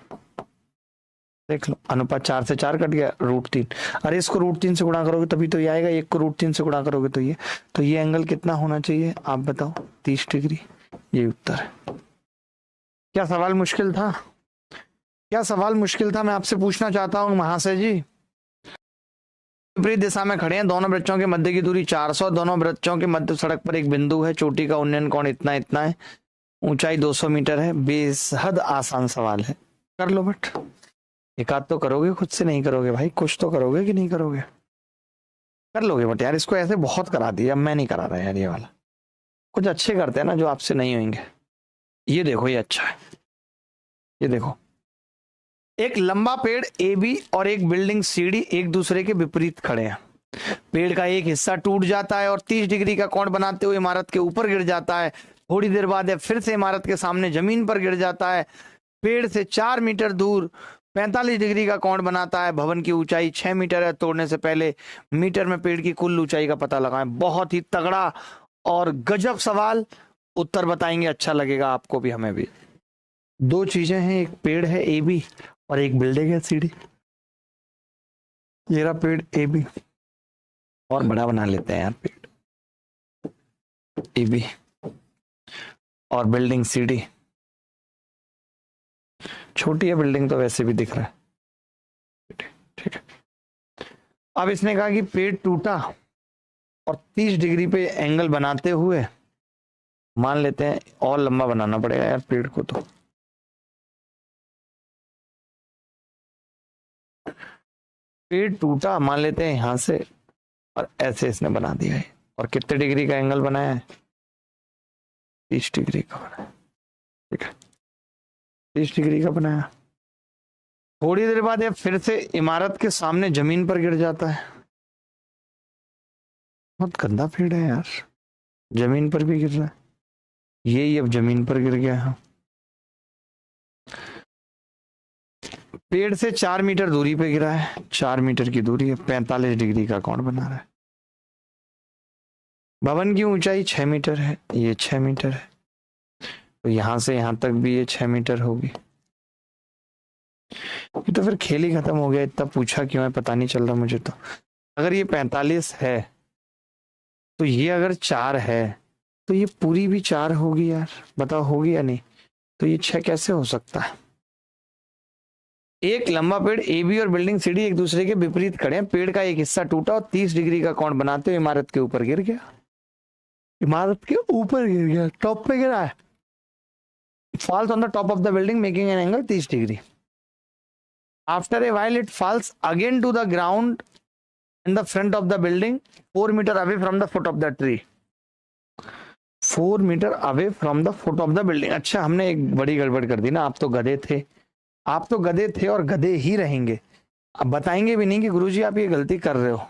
देख लो, अनुपात 4 से 4 कट गया, √3। अरे इसको √3 से गुणा करोगे तभी तो ये आएगा, 1 को √3 से गुणा करोगे तो ये। तो ये एंगल कितना होना चाहिए आप बताओ, 30 डिग्री। ये उत्तर है। क्या सवाल मुश्किल था? क्या सवाल मुश्किल था, मैं आपसे पूछना चाहता हूं महाशय जी। विपरीत दिशा में खड़े हैं, दोनों वृक्षों के मध्य की दूरी 400, दोनों वृक्षों के मध्य सड़क पर एक बिंदु है, चोटी का उन्नयन कोण इतना इतना है, ऊंचाई 200 मीटर है। बेहद आसान सवाल है, कर लो। बट एक आध तो करोगे, खुद से नहीं करोगे भाई, कुछ तो करोगे कि नहीं करोगे, कर लोगे। बट यार इसको ऐसे बहुत करा दिया, मैं नहीं करा रहा यार ये वाला। कुछ अच्छे करते हैं ना जो आपसे नहीं होंगे। ये देखो, ये अच्छा है, ये देखो, एक लंबा पेड़ AB और एक बिल्डिंग CD एक दूसरे के विपरीत खड़े हैं। पेड़ का एक हिस्सा टूट जाता है और 30 डिग्री का कोण बनाते हुए इमारत के ऊपर गिर जाता है। थोड़ी देर बाद यह फिर से इमारत के सामने जमीन पर गिर जाता है। पेड़ से 4 मीटर दूर 45 डिग्री का कोण बनाता है। भवन की ऊंचाई 6 मीटर है। तोड़ने से पहले मीटर में पेड़ की कुल ऊंचाई का पता लगाएं। बहुत ही तगड़ा और गजब सवाल, उत्तर बताएंगे, अच्छा लगेगा आपको भी हमें भी। 2 चीजें हैं, एक पेड़ है AB और एक बिल्डिंग है CD। ये रहा पेड़ AB, और बड़ा बना लेते हैं यार, पेड़ AB और बिल्डिंग CD। छोटी है बिल्डिंग तो वैसे भी दिख रहा है, ठीक है। अब इसने कहा कि पेड़ टूटा और 30 डिग्री पे एंगल बनाते हुए, मान लेते हैं और लंबा बनाना पड़ेगा यार पेड़ को, तो पेड़ टूटा मान लेते हैं यहां से और ऐसे इसने बना दिया है। और कितने डिग्री का एंगल बनाया है, 30 डिग्री का बनाया, ठीक है, 30 डिग्री का बनाया। थोड़ी देर बाद ये फिर से इमारत के सामने जमीन पर गिर जाता है। बहुत गंदा पेड़ है यार, जमीन पर भी गिर रहा है। ये अब जमीन पर गिर गया है। पेड़ से 4 मीटर दूरी पे गिरा है, 4 मीटर की दूरी है। 45 डिग्री का कोण बना रहा है। भवन की ऊंचाई 6 मीटर है, ये 6 मीटर है, तो यहां से यहां तक भी ये 6 मीटर होगी। ये तो फिर खेल ही खत्म हो गया। इतना पूछा क्यों है पता नहीं चल रहा मुझे। तो अगर ये 45 है तो ये अगर 4 है तो ये पूरी भी 4 होगी यार, बताओ होगी या नहीं। तो ये 6 कैसे हो सकता है। एक लंबा पेड़ ए बी और बिल्डिंग सी डी एक दूसरे के विपरीत खड़े हैं। पेड़ का एक हिस्सा टूटा और 30 डिग्री का कोण बनाते हुए इमारत के ऊपर गिर गया। इमारत के ऊपर गिर गया, टॉप पे गिरा है। Falls on the top of the building making an angle 30 degree. After a while it falls again to the ground in the front of the building 4 metre away from the foot of the tree. 4 metre away from the foot of the building. अच्छा, हमने एक बड़ी गड़बड़ कर दी ना। आप तो गधे थे, आप तो गधे थे और गधे ही रहेंगे। अब बताएंगे भी नहीं कि गुरुजी आप ये गलती कर रहे हो।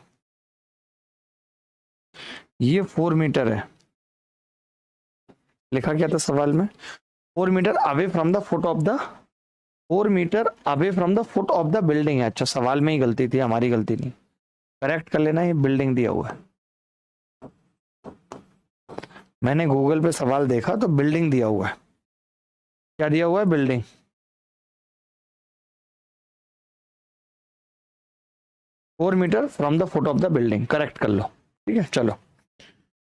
ये 4 मीटर है, लिखा क्या था सवाल में, 4 metre away from the foot of the 4 metre away from the foot of the building है। अच्छा, सवाल में ही गलती थी, हमारी गलती नहीं। करेक्ट कर लेना, ये बिल्डिंग दिया हुआ है। मैंने गूगल पे सवाल देखा तो बिल्डिंग दिया हुआ है। क्या दिया हुआ है, building. Four metre from the foot of the building, correct कर लो। ठीक है, चलो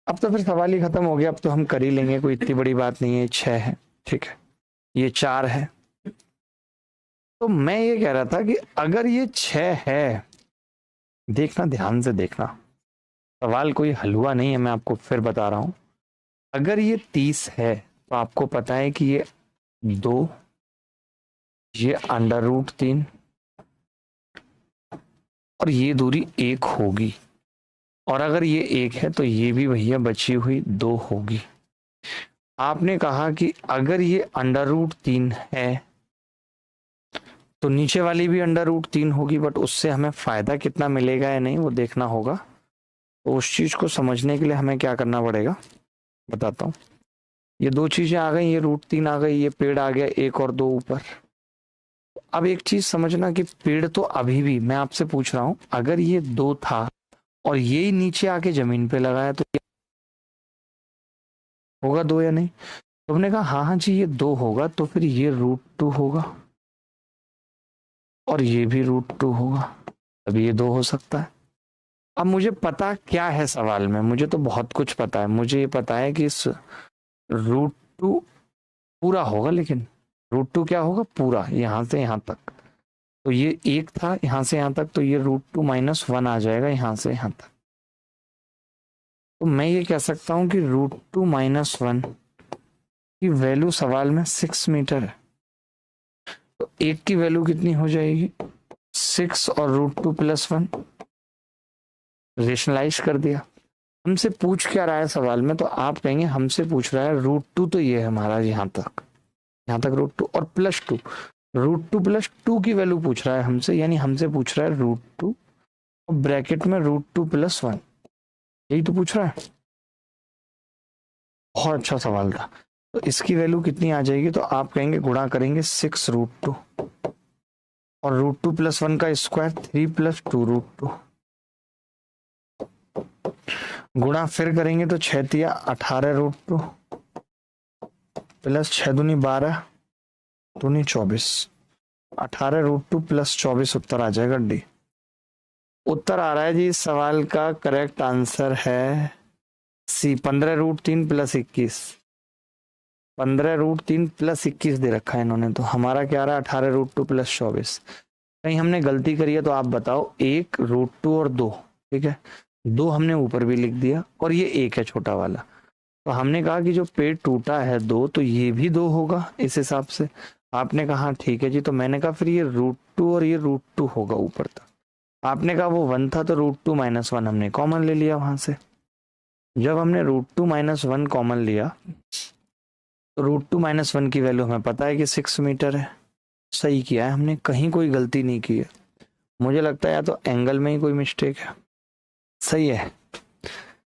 अब तो फिर सवाल ही खत्म हो गया। अब तो हम कर ही लेंगे, कोई इतनी बड़ी बात नहीं है। 6 है, ठीक है, ये 4 है। तो मैं ये कह रहा था कि अगर ये 6 है, देखना ध्यान से देखना, सवाल कोई हलवा नहीं है, मैं आपको फिर बता रहा हूं। अगर ये 30 है तो आपको पता है कि ये 2, ये √3 और ये दूरी 1 होगी। और अगर ये 1 है तो ये भी भैया बची हुई 2 होगी। आपने कहा कि अगर ये √3 है तो नीचे वाली भी √3 होगी, बट उससे हमें फायदा कितना मिलेगा या नहीं वो देखना होगा। तो उस चीज को समझने के लिए हमें क्या करना पड़ेगा, बताता हूँ। ये 2 चीजें आ गई, ये √3 आ गई, ये पेड़ आ गया 1 और 2 ऊपर। अब एक चीज समझना कि पेड़ तो अभी भी, मैं आपसे पूछ रहा हूं, अगर ये 2 था और ये ही नीचे आके जमीन पे लगाया तो होगा 2 या नहीं। तो हमने कहा हाँ हाँ जी ये 2 होगा, तो फिर ये √2 होगा और ये भी √2 होगा, तभी ये 2 हो सकता है। अब मुझे पता क्या है सवाल में, मुझे तो बहुत कुछ पता है। मुझे ये पता है कि इस √2 पूरा होगा, लेकिन √2 क्या होगा, पूरा यहां से यहां तक। तो ये 1 था यहां से यहां तक, तो ये √2 - 1 आ जाएगा यहां से यहां तक। तो मैं ये कह सकता हूं कि √2 - 1 की वैल्यू सवाल में 6 मीटर है। तो 1 की वैल्यू कितनी हो जाएगी, 6 और √2 + 1। रेशनलाइज कर दिया। हमसे पूछ क्या रहा है सवाल में, तो आप कहेंगे हमसे पूछ रहा है √2, तो ये है हमारा यहाँ तक √2 और +2, √2 + 2 की वैल्यू पूछ रहा है हमसे, यानी हमसे पूछ रहा है √2 और ब्रैकेट में √2 + 1, यही तो पूछ रहा है। बहुत अच्छा सवाल था। तो इसकी वैल्यू कितनी आ जाएगी, तो आप कहेंगे गुणा करेंगे 6 √2 और √2 + 1 का स्क्वायर 3 + 2 √2, गुणा फिर करेंगे तो 6 तिया 18 √2 + 6 दूनी 12 दूनी 24, 18 √2 + 24 उत्तर आ जाएगा डी। उत्तर आ रहा है जी इस सवाल का करेक्ट आंसर है सी, 15 √3 + 21। 15 √3 + 21 दे रखा है इन्होंने, तो हमारा क्या आ रहा है 18 √2 + 24। कहीं हमने गलती करी है तो आप बताओ। 1 √2 और 2, ठीक है, 2 हमने ऊपर भी लिख दिया और ये 1 है छोटा वाला। तो हमने कहा कि जो पेड़ टूटा है 2, तो ये भी 2 होगा इस हिसाब से। आपने कहा ठीक है जी, तो मैंने कहा फिर ये √2 और ये √2 होगा ऊपर तक। आपने कहा वो 1 था तो √2 - 1 हमने कॉमन ले लिया वहां से। जब हमने √2 - 1 कॉमन लिया तो √2 - 1 की वैल्यू हमें पता है कि 6 मीटर है। सही किया है हमने, कहीं कोई गलती नहीं की है। मुझे लगता है या तो एंगल में ही कोई मिस्टेक है। सही है,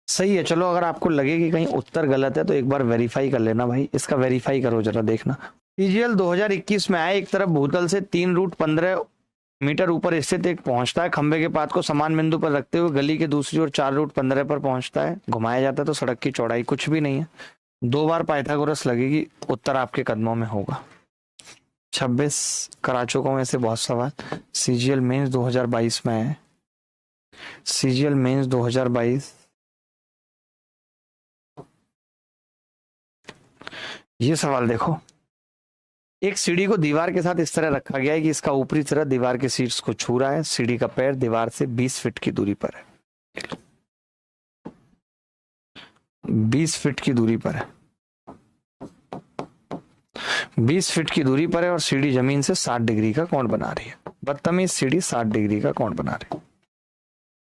सही है। चलो अगर आपको लगे कि कहीं उत्तर गलत है तो एक बार वेरीफाई कर लेना भाई, इसका वेरीफाई करो जरा, देखना। टीजीएल 2021 में आए, एक तरफ भूतल से 3 रूट 15 मीटर ऊपर स्थित एक पहुंचता है, खंबे के पात को समान बिंदु पर रखते हुए गली के दूसरी ओर 4 रूट 15 पर पहुंचता है, घुमाया जाता है तो सड़क की चौड़ाई कुछ भी नहीं है। 2 बार पाइथागोरस लगेगी, उत्तर आपके कदमों में होगा। 26 करा चुका हूं ऐसे बहुत सवाल। सीजीएल मेंस 2022 में है, सीजीएल मेंस 2022। ये सवाल देखो, एक सीढ़ी को दीवार के साथ इस तरह रखा गया है कि इसका ऊपरी सिरा दीवार के शीर्ष को छू रहा है, सीढ़ी का पैर दीवार से 20 फीट की दूरी पर है। 20 फीट की दूरी पर है, 20 फीट की दूरी पर है और सीढ़ी जमीन से 60 डिग्री का कोण बना रही है। बदतमीज सीढ़ी 60 डिग्री का कोण बना रही है,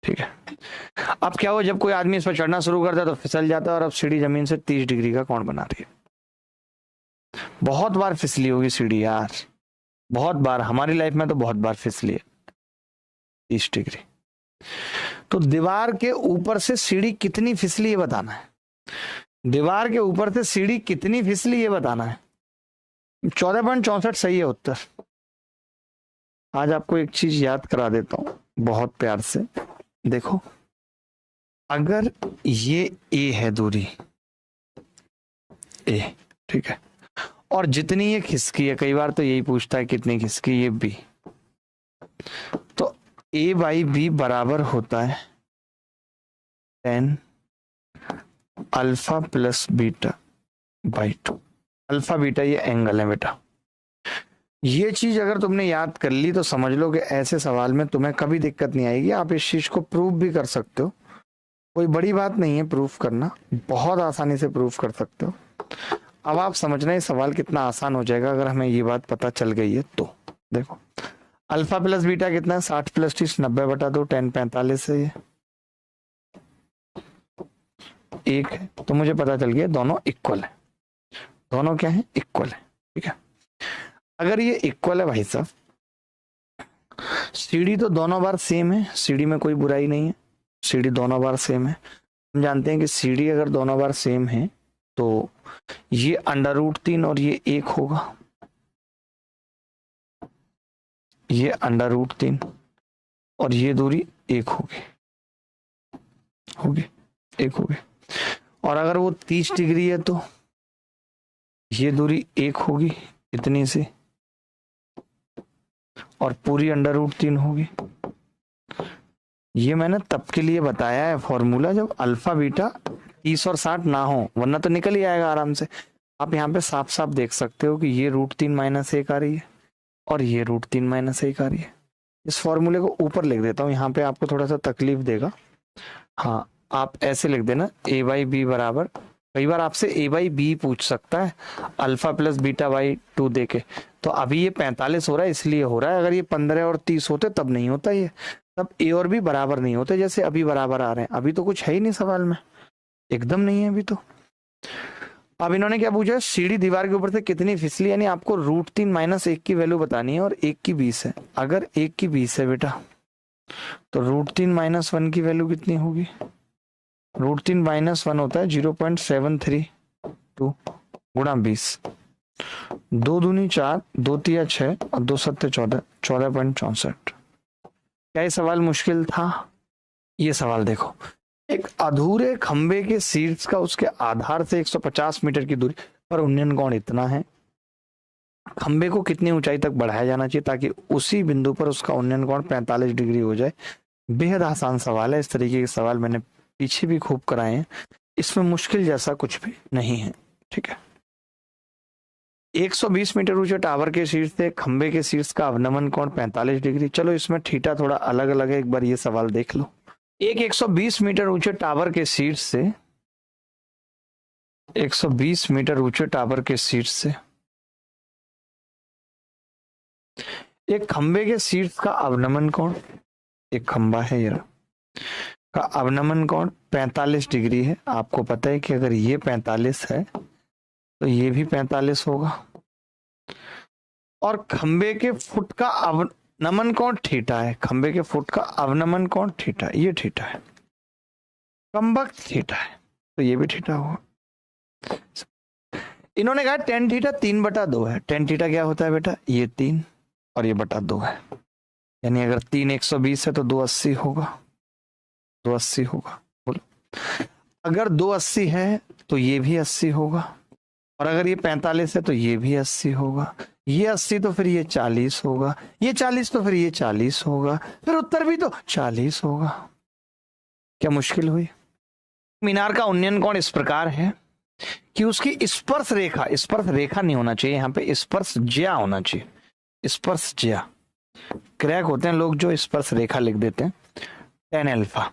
ठीक है। अब क्या हो, जब कोई आदमी इस पर चढ़ना शुरू करता है तो फिसल जाता है और अब सीढ़ी जमीन से 30 डिग्री का कोण बना रही है। बहुत बार फिसली होगी सीढ़ी यार, बहुत बार, हमारी लाइफ में तो बहुत बार फिसली है 30 डिग्री। तो दीवार के ऊपर से सीढ़ी कितनी फिसली है बताना है, दीवार के ऊपर से सीढ़ी कितनी फिसली है बताना है। 14.64 सही है उत्तर। आज आपको एक चीज याद करा देता हूं बहुत प्यार से, देखो अगर ये ए है दूरी, ए, ठीक है, और जितनी ये खिसकी है, कई बार तो यही पूछता है कितनी खिसकी, ये बी, तो ए बाई बी बराबर होता है 10 alpha plus beta by 2। Alpha beta ये एंगल है बेटा। ये चीज अगर तुमने याद कर ली तो समझ लो कि ऐसे सवाल में तुम्हें कभी दिक्कत नहीं आएगी। आप इस चीज को प्रूव भी कर सकते हो, कोई बड़ी बात नहीं है प्रूफ करना, बहुत आसानी से प्रूफ कर सकते हो। अब आप समझना ये सवाल कितना आसान हो जाएगा अगर हमें ये बात पता चल गई है तो। देखो अल्फा प्लस बीटा कितना है, 60 प्लस 30 90/2, 10 45 है, ये 1 है, तो मुझे पता चल गया दोनों इक्वल है, दोनों क्या है, इक्वल है, ठीक है। अगर ये इक्वल है भाई साहब, सीढ़ी तो दोनों बार सेम है, सीढ़ी में कोई बुराई नहीं है, सीढ़ी दोनों बार सेम है। हम जानते हैं कि सीढ़ी अगर दोनों बार सेम है तो ये √3 और ये 1 होगा, ये √3 और ये दूरी 1 होगी, होगी 1 होगी। और अगर वो 30 डिग्री है तो ये दूरी 1 होगी इतनी सी, और पूरी √3 होगी। ये मैंने तब के लिए बताया है फॉर्मूला जब अल्फा बीटा 30 और 60 ना हो, वरना तो निकल ही आएगा आराम से। आप यहाँ पे साफ साफ देख सकते हो कि ये √3 - 1 आ रही है और ये √3 - 1 आ रही है। इस फॉर्मूले को ऊपर लिख देता हूँ, यहाँ पे आपको थोड़ा सा तकलीफ देगा। हाँ, आप ऐसे लिख देना a बाई बी बराबर, कई बार आपसे a बाई बी पूछ सकता है अल्फा प्लस बीटा बाई 2 दे के। तो अभी ये 45 हो रहा है इसलिए हो रहा है, अगर ये 15 और 30 होते तब नहीं होता, ये तब a और b बराबर नहीं होते जैसे अभी बराबर आ रहे हैं। अभी तो कुछ है ही नहीं सवाल में, एकदम नहीं है अभी तो। अब इन्होंने क्या पूछा, सीढ़ी दीवार के ऊपर से कितनी फिसली, यानी आपको √3 - 1 की वैल्यू बतानी है और 1 की 20 है। अगर 1 की 20 है बेटा तो √3 - 1 की वैल्यू कितनी होगी, √3 - 1 होता है 0.732 गुणा 20, 2 दूनी 4, 2 तिया 6 और 2 सत्ते 14, 14.64। क्या ये सवाल मुश्किल था? ये सवाल देखो, एक अधूरे खंबे के शीर्ष का उसके आधार से 150 मीटर की दूरी पर उन्नयन कोण इतना है, खंबे को कितनी ऊंचाई तक बढ़ाया जाना चाहिए ताकि उसी बिंदु पर उसका उन्नयन कोण 45 डिग्री हो जाए। बेहद आसान सवाल है, इस तरीके के सवाल मैंने पीछे भी खूब कराए हैं, इसमें मुश्किल जैसा कुछ भी नहीं है, ठीक है। 120 मीटर ऊंचे टावर के शीर्ष से खंबे के शीर्ष का अवनमन कोण 45 डिग्री। चलो इसमें थीटा थोड़ा अलग अलग है, एक बार ये सवाल देख लो। एक 120 मीटर ऊंचे टावर के शीर्ष से, 120 मीटर ऊंचे टावर के शीर्ष से एक खंबे के शीर्ष का अवनमन कोण, एक खंबा है ये का अवनमन कोण 45 डिग्री है। आपको पता है कि अगर ये 45 है तो ये भी 45 होगा, और खंबे के फुट का अवनमन कोण थीटा है, खंबे के फुट का अवनमन कोण थीटा, ये थीटा है, कमबख्त थीटा है, तो ये भी थीटा होगा। इन्होंने कहा टेन थीटा 3/2 है। टेन थीटा क्या होता है बेटा, ये 3 और ये बटा 2 है, यानी अगर 3 120 है तो 280 होगा, 280 होगा। बोलो, अगर 280 है तो ये भी 80 होगा, और अगर ये 45 है तो ये भी 80 होगा, ये 80 तो फिर ये 40 होगा, ये 40 तो फिर ये 40 होगा, फिर उत्तर भी तो 40 होगा। क्या मुश्किल हुई? मीनार का उन्नयन कोण इस प्रकार है कि उसकी स्पर्श रेखा नहीं होना चाहिए, यहाँ पे स्पर्श ज्या होना चाहिए। स्पर्श ज्या क्रैक होते हैं लोग जो स्पर्श रेखा लिख देते हैं। टेन अल्फा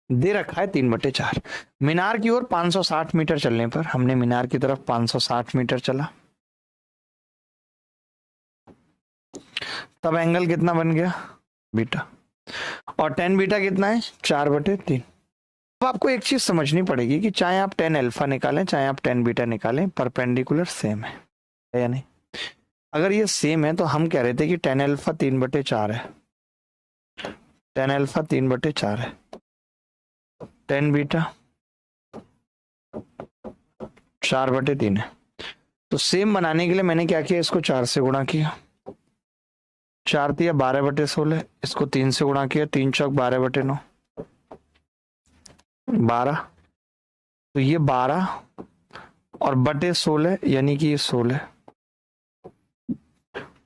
दे रखा है 3/4। मीनार की ओर 560 मीटर चलने पर, हमने मीनार की तरफ 560 मीटर चला, तब एंगल कितना बन गया बीटा, और टेन बीटा कितना है 4/3। अब आपको एक चीज समझनी पड़ेगी कि चाहे आप 10 अल्फा निकालें चाहे आप 10 बीटा निकालें, परपेंडिकुलर सेम है या नहीं। अगर ये सेम है तो हम कह रहे थे कि 10 अल्फा 3/4 है, 10 अल्फा 3/4 है, 10 बीटा 4/3 है। तो सेम बनाने के लिए मैंने क्या किया, इसको 4 से गुणा किया, 4 दिया 12/16, इसको 3 से गुणा किया, 3 चौक 12/9, 12, तो ये 12 और बटे 16 यानी कि ये 16,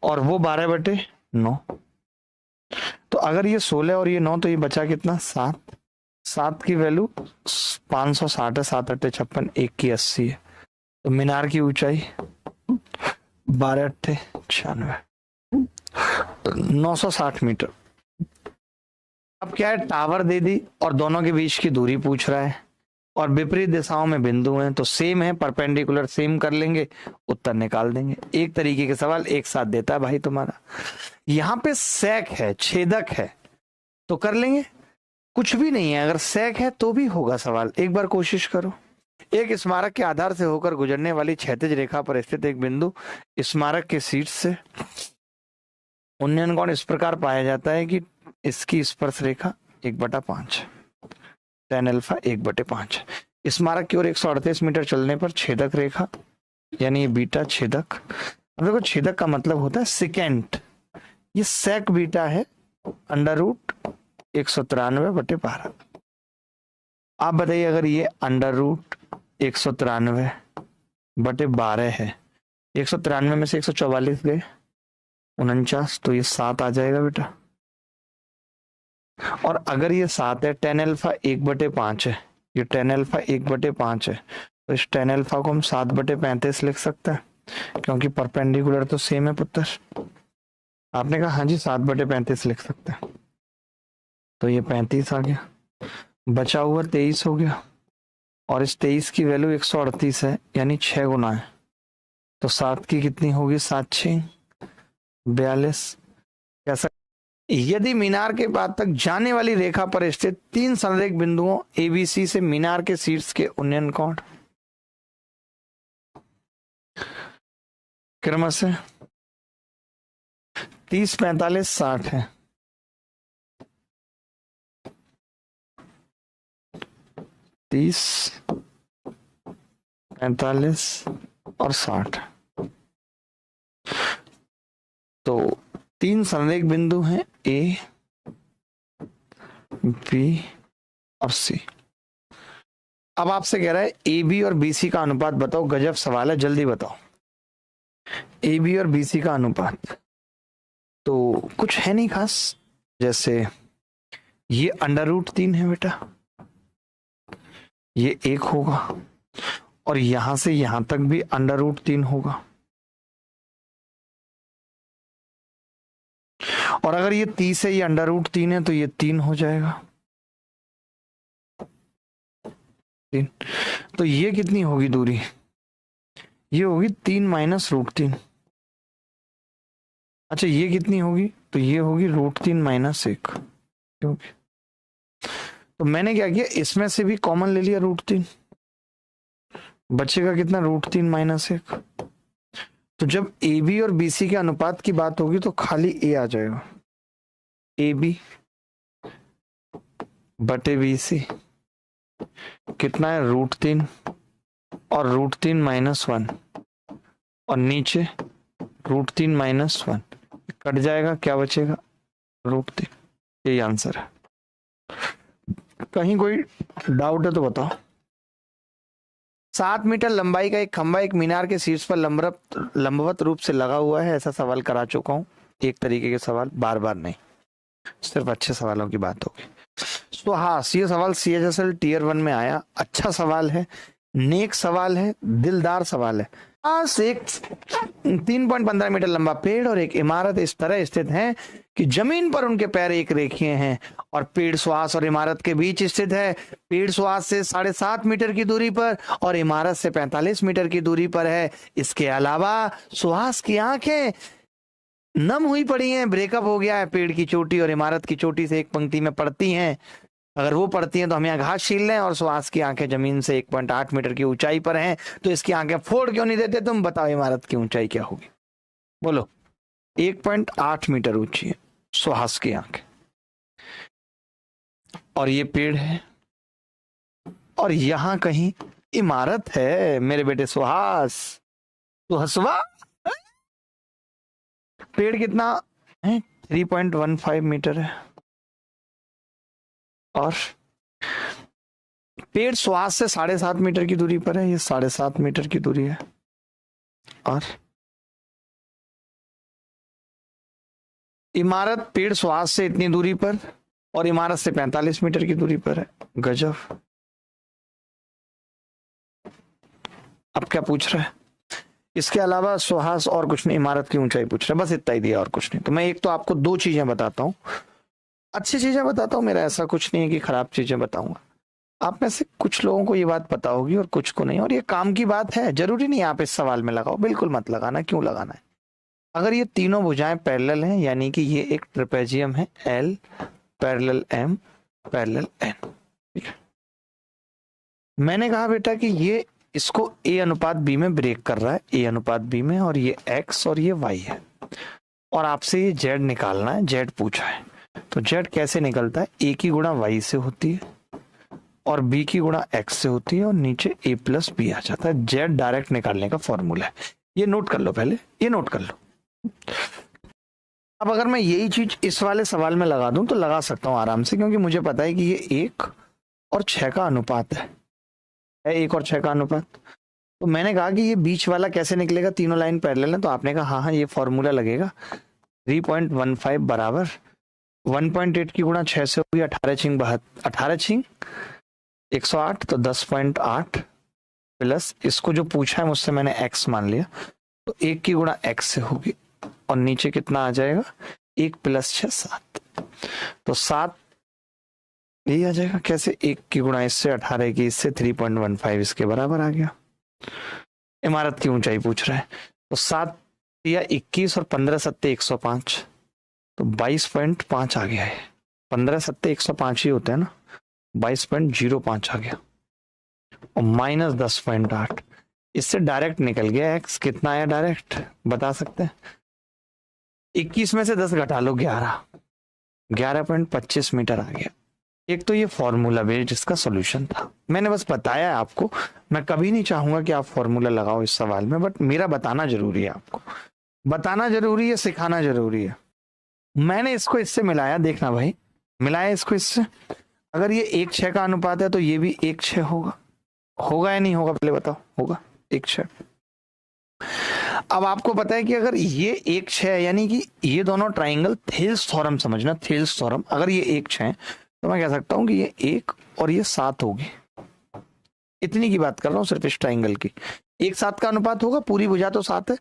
और वो 12/9। तो अगर ये 16 और ये 9 तो ये बचा कितना 7, 7 की वैल्यू 560 है, 7 8 56, 1 की 80 है। तो मीनार की ऊंचाई 12 8 96, 960 मीटर। अब क्या है, टावर दे दी और दोनों के बीच की दूरी पूछ रहा है, और विपरीत दिशाओं में बिंदु हैं, तो सेम है, परपेंडिकुलर सेम कर लेंगे, उत्तर निकाल देंगे। एक तरीके के सवाल एक साथ देता है भाई तुम्हारा। यहाँ पे सेक है, छेदक है, तो कर लेंगे। कुछ भी नहीं है, अगर सेक है तो भी होगा सवाल। एक बार कोशिश करो। एक स्मारक के आधार से होकर गुजरने वाली क्षैतिज रेखा पर स्थित एक बिंदु स्मारक के शीर्ष से उन्नयन कोण इस प्रकार पाया जाता है कि इसकी स्पर्श रेखा 1/5, 10 अल्फा 1/5। स्मारक की ओर 138 मीटर चलने पर छेदक रेखा, यानी ये बीटा छेदक। अब देखो छेदक का मतलब होता है सिकेंट, ये सेक बीटा है √193/12। आप बताइए अगर ये √193/12 है, 193 में से 144 गए 49, तो ये 7 आ जाएगा बेटा। और अगर ये 7 है, 10 अल्फा 1/5 है, ये 10 अल्फा 1/5 है, तो इस 10 अल्फा को हम 7/35 लिख सकते हैं, क्योंकि परपेंडिकुलर तो सेम है पुत्र। आपने कहा हाँ जी 7/35 लिख सकते हैं, तो ये 35 आ गया, बचा हुआ 23 हो गया, और इस 23 की वैल्यू 138 है, यानी 6 गुना है, तो 7 की कितनी होगी, 7 6 42। कैसा, यदि मीनार के बाद तक जाने वाली रेखा पर स्थित 3 संरेख बिंदुओं ABC से मीनार के शीर्ष के उन्नयन कोण क्रमशः 30 45 60 है, 30 45 और 60, तो 3 संरेख बिंदु हैं A, B और C। अब आपसे कह रहा है AB और BC का अनुपात बताओ। गजब सवाल है, जल्दी बताओ। AB और BC का अनुपात तो कुछ है नहीं खास, जैसे ये √3 है बेटा, ये 1 होगा, और यहां से यहां तक भी √3 होगा, और अगर ये 30 है, ये √3 है, तो ये 3 हो जाएगा 3। तो ये कितनी होगी दूरी, ये होगी 3 - √3। अच्छा ये कितनी होगी, तो ये होगी √3 - 1, क्योंकि तो मैंने क्या किया, इसमें से भी कॉमन ले लिया √3, बचेगा कितना, √3 - 1, तो जब ए बी और बी सी के अनुपात की बात होगी तो खाली ए आ जाएगा, ए बी बटे बी सी कितना है √3 और √3 - 1 और नीचे √3 - 1 कट जाएगा, क्या बचेगा √3। यही आंसर है। कहीं कोई डाउट है तो बताओ। 7 मीटर लंबाई का एक खंभा एक मीनार के शीर्ष पर लंबवत रूप से लगा हुआ है, ऐसा सवाल करा चुका हूं। एक तरीके के सवाल, बार बार नहीं, सिर्फ अच्छे सवालों की बात होगी। तो हाँ, ये सवाल CHSL Tier 1 में आया। अच्छा सवाल है, नेक सवाल है, दिलदार सवाल है। एक 3.15 मीटर लंबा पेड़ और एक इमारत इस तरह स्थित हैं कि जमीन पर उनके पैर एक रेखीय हैं और पेड़ सुहास और इमारत के बीच स्थित है। पेड़ सुहास से 7.5 मीटर की दूरी पर और इमारत से 45 मीटर की दूरी पर है। इसके अलावा सुहास की आंखें नम हुई पड़ी हैं, ब्रेकअप हो गया है। पेड़ की चोटी और इमारत की चोटी से एक पंक्ति में पड़ती हैं। अगर वो पड़ती हैं तो हम यहाँ घास छील लें। और सुहास की आंखें जमीन से 1.8 मीटर की ऊंचाई पर हैं, तो इसकी आंखें फोड़ क्यों नहीं देते? तुम बताओ इमारत की ऊंचाई क्या होगी? बोलो। 1.8 मीटर ऊंची है सुहास की आंखें, और ये पेड़ है और यहां कहीं इमारत है। मेरे बेटे सुहास, तो हसवा पेड़ कितना है? 3.15 मीटर है और पेड़ सुहास से 7.5 मीटर की दूरी पर है। ये 7.5 मीटर की दूरी है और इमारत पेड़ सुहास से इतनी दूरी पर और इमारत से 45 मीटर की दूरी पर है। गजब। अब क्या पूछ रहा है? इसके अलावा सुहास और कुछ नहीं, इमारत की ऊंचाई पूछ रहा है, बस इतना ही दिया और कुछ नहीं। तो मैं एक तो आपको 2 चीजें बताता हूं, अच्छी चीजें बताता हूं। मेरा ऐसा कुछ नहीं है कि खराब चीजें बताऊंगा। आप में से कुछ लोगों को ये बात पता होगी और कुछ को नहीं, और ये काम की बात है। जरूरी नहीं आप इस सवाल में लगाओ, बिल्कुल मत लगाना। क्यों लगाना है? अगर ये तीनों भुजाएं पैरेलल हैं, यानी कि ये एक ट्रेपेजियम है, L parallel M parallel N, ठीक है। मैंने कहा बेटा कि ये इसको A अनुपात B में ब्रेक कर रहा है, A अनुपात B में, और ये X और ये Y है, और आपसे ये Z निकालना है। Z पूछा है, तो Z कैसे निकलता है? A की गुणा Y से होती है और B की गुणा X से होती है और नीचे A + B आ जाता है। Z डायरेक्ट निकालने का फॉर्मूला है। ये नोट कर लो, पहले ये नोट कर लो। अब अगर मैं यही चीज इस वाले सवाल में लगा दूं तो लगा सकता हूं आराम से, क्योंकि मुझे पता है कि ये 1 और 6 का अनुपात है 1 और 6 का अनुपात। तो मैंने कहा कि ये बीच वाला कैसे निकलेगा? तीनों लाइन पैरेलल है, तो आपने कहा हाँ हाँ ये फॉर्मूला लगेगा। 3.15 बराबर 1.8 की गुणा 6 से होगी 18 108, तो 10.8 प्लस इसको जो पूछा है मुझसे मैंने x मान लिया, तो 1 की गुणा x से होगी और नीचे कितना आ जाएगा? 1 + 6 7, तो 7 यही आ जाएगा। कैसे? 1 की गुणा इससे 18 की इससे 3.15 इसके बराबर आ गया। इमारत की ऊंचाई पूछ रहा है, तो 7 या 21 और 15 सत्ते 105, तो 22.5 आ गया है। 15 सत्ते 105 ही होते हैं ना, 22.05 आ गया और -10.8 इससे डायरेक्ट निकल गया। एक्स कितना आया डायरेक्ट बता सकते हैं? 21 में से 10 घटा लो, 11.25 मीटर आ गया। एक तो ये फॉर्मूला बेस्ड इसका सॉल्यूशन था, मैंने बस बताया है आपको। मैं कभी नहीं चाहूंगा कि आप फॉर्मूला लगाओ इस सवाल में, बट मेरा बताना जरूरी है, आपको बताना जरूरी है, सिखाना जरूरी है। मैंने इसको इससे मिलाया, देखना भाई, मिलाया इसको इससे। अगर ये 1:6 का अनुपात है तो ये भी 1:6 होगा या नहीं होगा? पहले बताओ। होगा 1:6। अब आपको पता है कि अगर ये 1:6 है, यानी कि ये दोनों ट्राइंगल थेल्स थ्योरम समझना, थेल्स थ्योरम। अगर ये 1:6 है तो मैं कह सकता हूं कि ये 1 और ये 7 होगी। इतनी की बात कर रहा हूं सिर्फ इस ट्राइंगल की। 1:7 का अनुपात होगा, पूरी भुजा तो 7 है।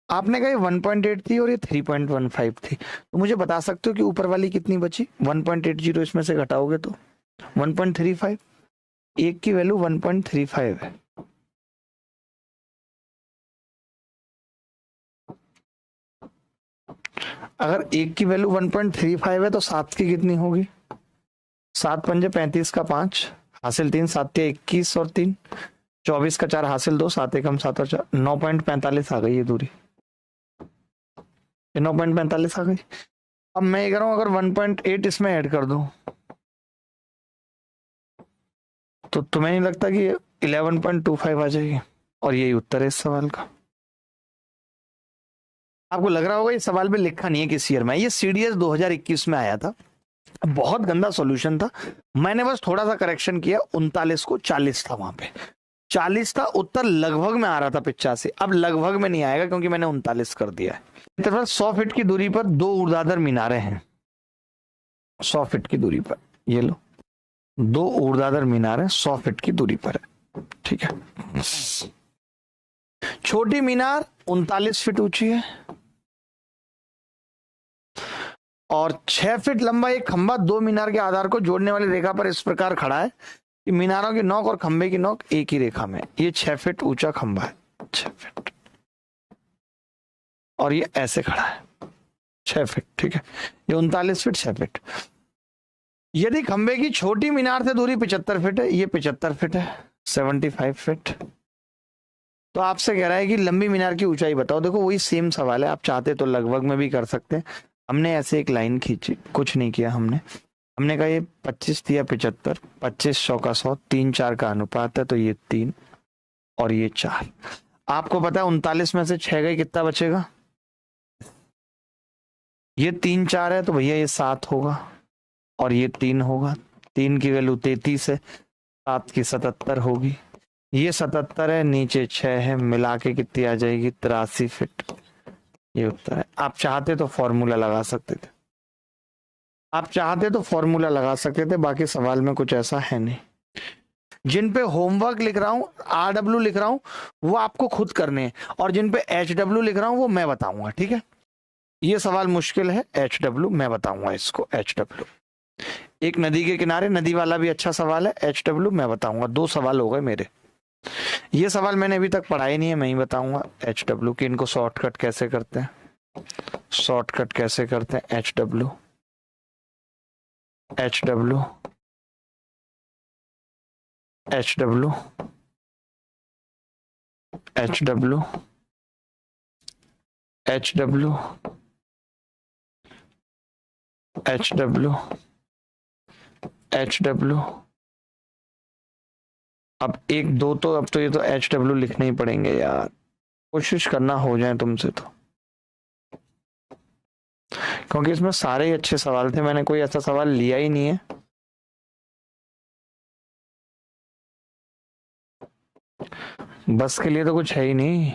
आपने कहा 1.8 थी और ये 3.15 थी, तो मुझे बता सकते हो कि ऊपर वाली कितनी बची? 1.80 इसमें से घटाओगे तो 1.35। एक की वैल्यू 1.35 है। अगर एक की वैल्यू 1.35 है तो 7 की कितनी होगी? 7 पंजे 35 का 5 हासिल 3, 7 या 21 और 3 24 का 4 हासिल 2, 7 एकम 7 और 4 9.45 आ गई ये दूरी। ये 9.45 आ गई। अब मैं ये कह रहा हूँ अगर 1.8 इसमें ऐड कर दूं तो तुम्हें नहीं लगता कि 11.25 आ जाएगी? और यही उत्तर है इस सवाल का। आपको लग रहा होगा ये सवाल पे लिखा नहीं है किस ईयर में, ये सीडीएस 2021 में आया था। बहुत गंदा सॉल्यूशन था, मैंने बस थोड़ा सा करेक्शन किया, 39 को 40 था, वहां पे 40 था, उत्तर लगभग में आ रहा था 85। अब लगभग में नहीं आएगा क्योंकि मैंने 39 कर दिया है। 100 फीट की दूरी पर 2 ऊर्ध्वाधर मीनारें हैं। 100 फीट की दूरी पर, ये लो 2 ऊर्ध्वाधर मीनारें 100 फीट की दूरी पर है, ठीक है। छोटी मीनार 39 फीट ऊंची है और 6 फीट लंबा एक खंभा 2 मीनार के आधार को जोड़ने वाली रेखा पर इस प्रकार खड़ा है कि मीनारों की नोक और खंभे की नोक एक ही रेखा में। ये 6 फीट ऊंचा खंभा है, 6 फीट, और ये ऐसे खड़ा है 6 फीट, ठीक है। ये 39 फीट 6 फीट। यदि खंभे की छोटी मीनार से दूरी 75 फीट है, ये 75 फीट है, 75 फीट। तो आपसे कह रहा है कि लंबी मीनार की ऊंचाई बताओ। देखो वही सेम सवाल है, आप चाहते तो लगभग में भी कर सकते हैं। हमने ऐसे एक लाइन खींची, कुछ नहीं किया हमने कहा ये 25 दिया 75, 25 100 का 100, 3 4 का अनुपात है, तो ये 3 और ये 4। आपको पता है 39 में से 6 गए, कितना बचेगा? ये 3 4 है तो भैया ये 7 होगा और ये 3 होगा। 3 की वैल्यू 33 है, 7 की 77 होगी। ये 77 है, नीचे 6 है, मिला के कितनी आ जाएगी? 83 फीट। ये उत्तर है। आप चाहते तो फॉर्मूला लगा सकते थे, आप चाहते तो फॉर्मूला लगा सकते थे, बाकी सवाल में कुछ ऐसा है नहीं। जिन पे होमवर्क लिख रहा हूं, RW लिख रहा हूं, वो आपको खुद करने हैं, और जिन पे HW लिख रहा हूं वो मैं बताऊंगा, ठीक है। ये सवाल मुश्किल है, HW मैं बताऊंगा इसको। HW एक नदी के किनारे, नदी वाला भी अच्छा सवाल है, HW मैं बताऊंगा। 2 सवाल हो गए मेरे। ये सवाल मैंने अभी तक पढ़ाई नहीं है, मैं ही बताऊंगा HW कि इनको शॉर्टकट कैसे करते हैं, शॉर्टकट कैसे करते हैं। HW HW HW HW HW HW HW। अब 1 2 तो अब तो ये तो HW लिखने ही पड़ेंगे यार, कोशिश करना हो जाए तुमसे तो, क्योंकि इसमें सारे ही अच्छे सवाल थे, मैंने कोई ऐसा सवाल लिया ही नहीं है। बस के लिए तो कुछ है ही नहीं।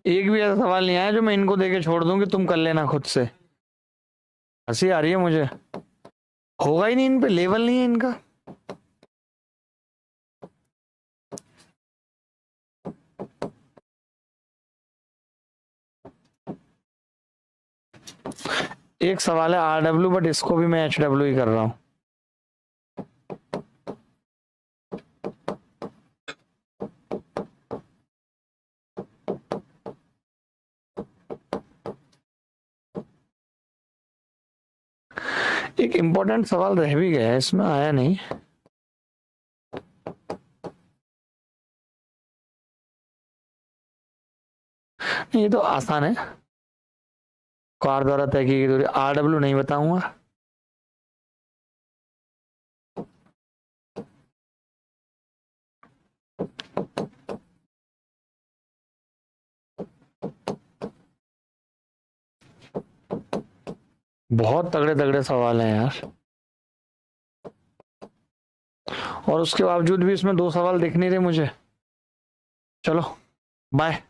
एक भी ऐसा सवाल नहीं आया जो मैं इनको देके छोड़ दूं कि तुम कर लेना खुद से। हंसी आ रही है मुझे, होगा ही नहीं, इन पे लेवल नहीं है इनका। एक सवाल है RW, बट इसको भी मैं HW ही कर रहा हूं। एक इंपॉर्टेंट सवाल रह भी गया है, इसमें आया नहीं। ये तो आसान है, कार द्वारा तय की गई दूरी। RW नहीं बताऊंगा। बहुत तगड़े तगड़े सवाल हैं यार, और उसके बावजूद भी इसमें 2 सवाल दिख नहीं रहे मुझे। चलो बाय।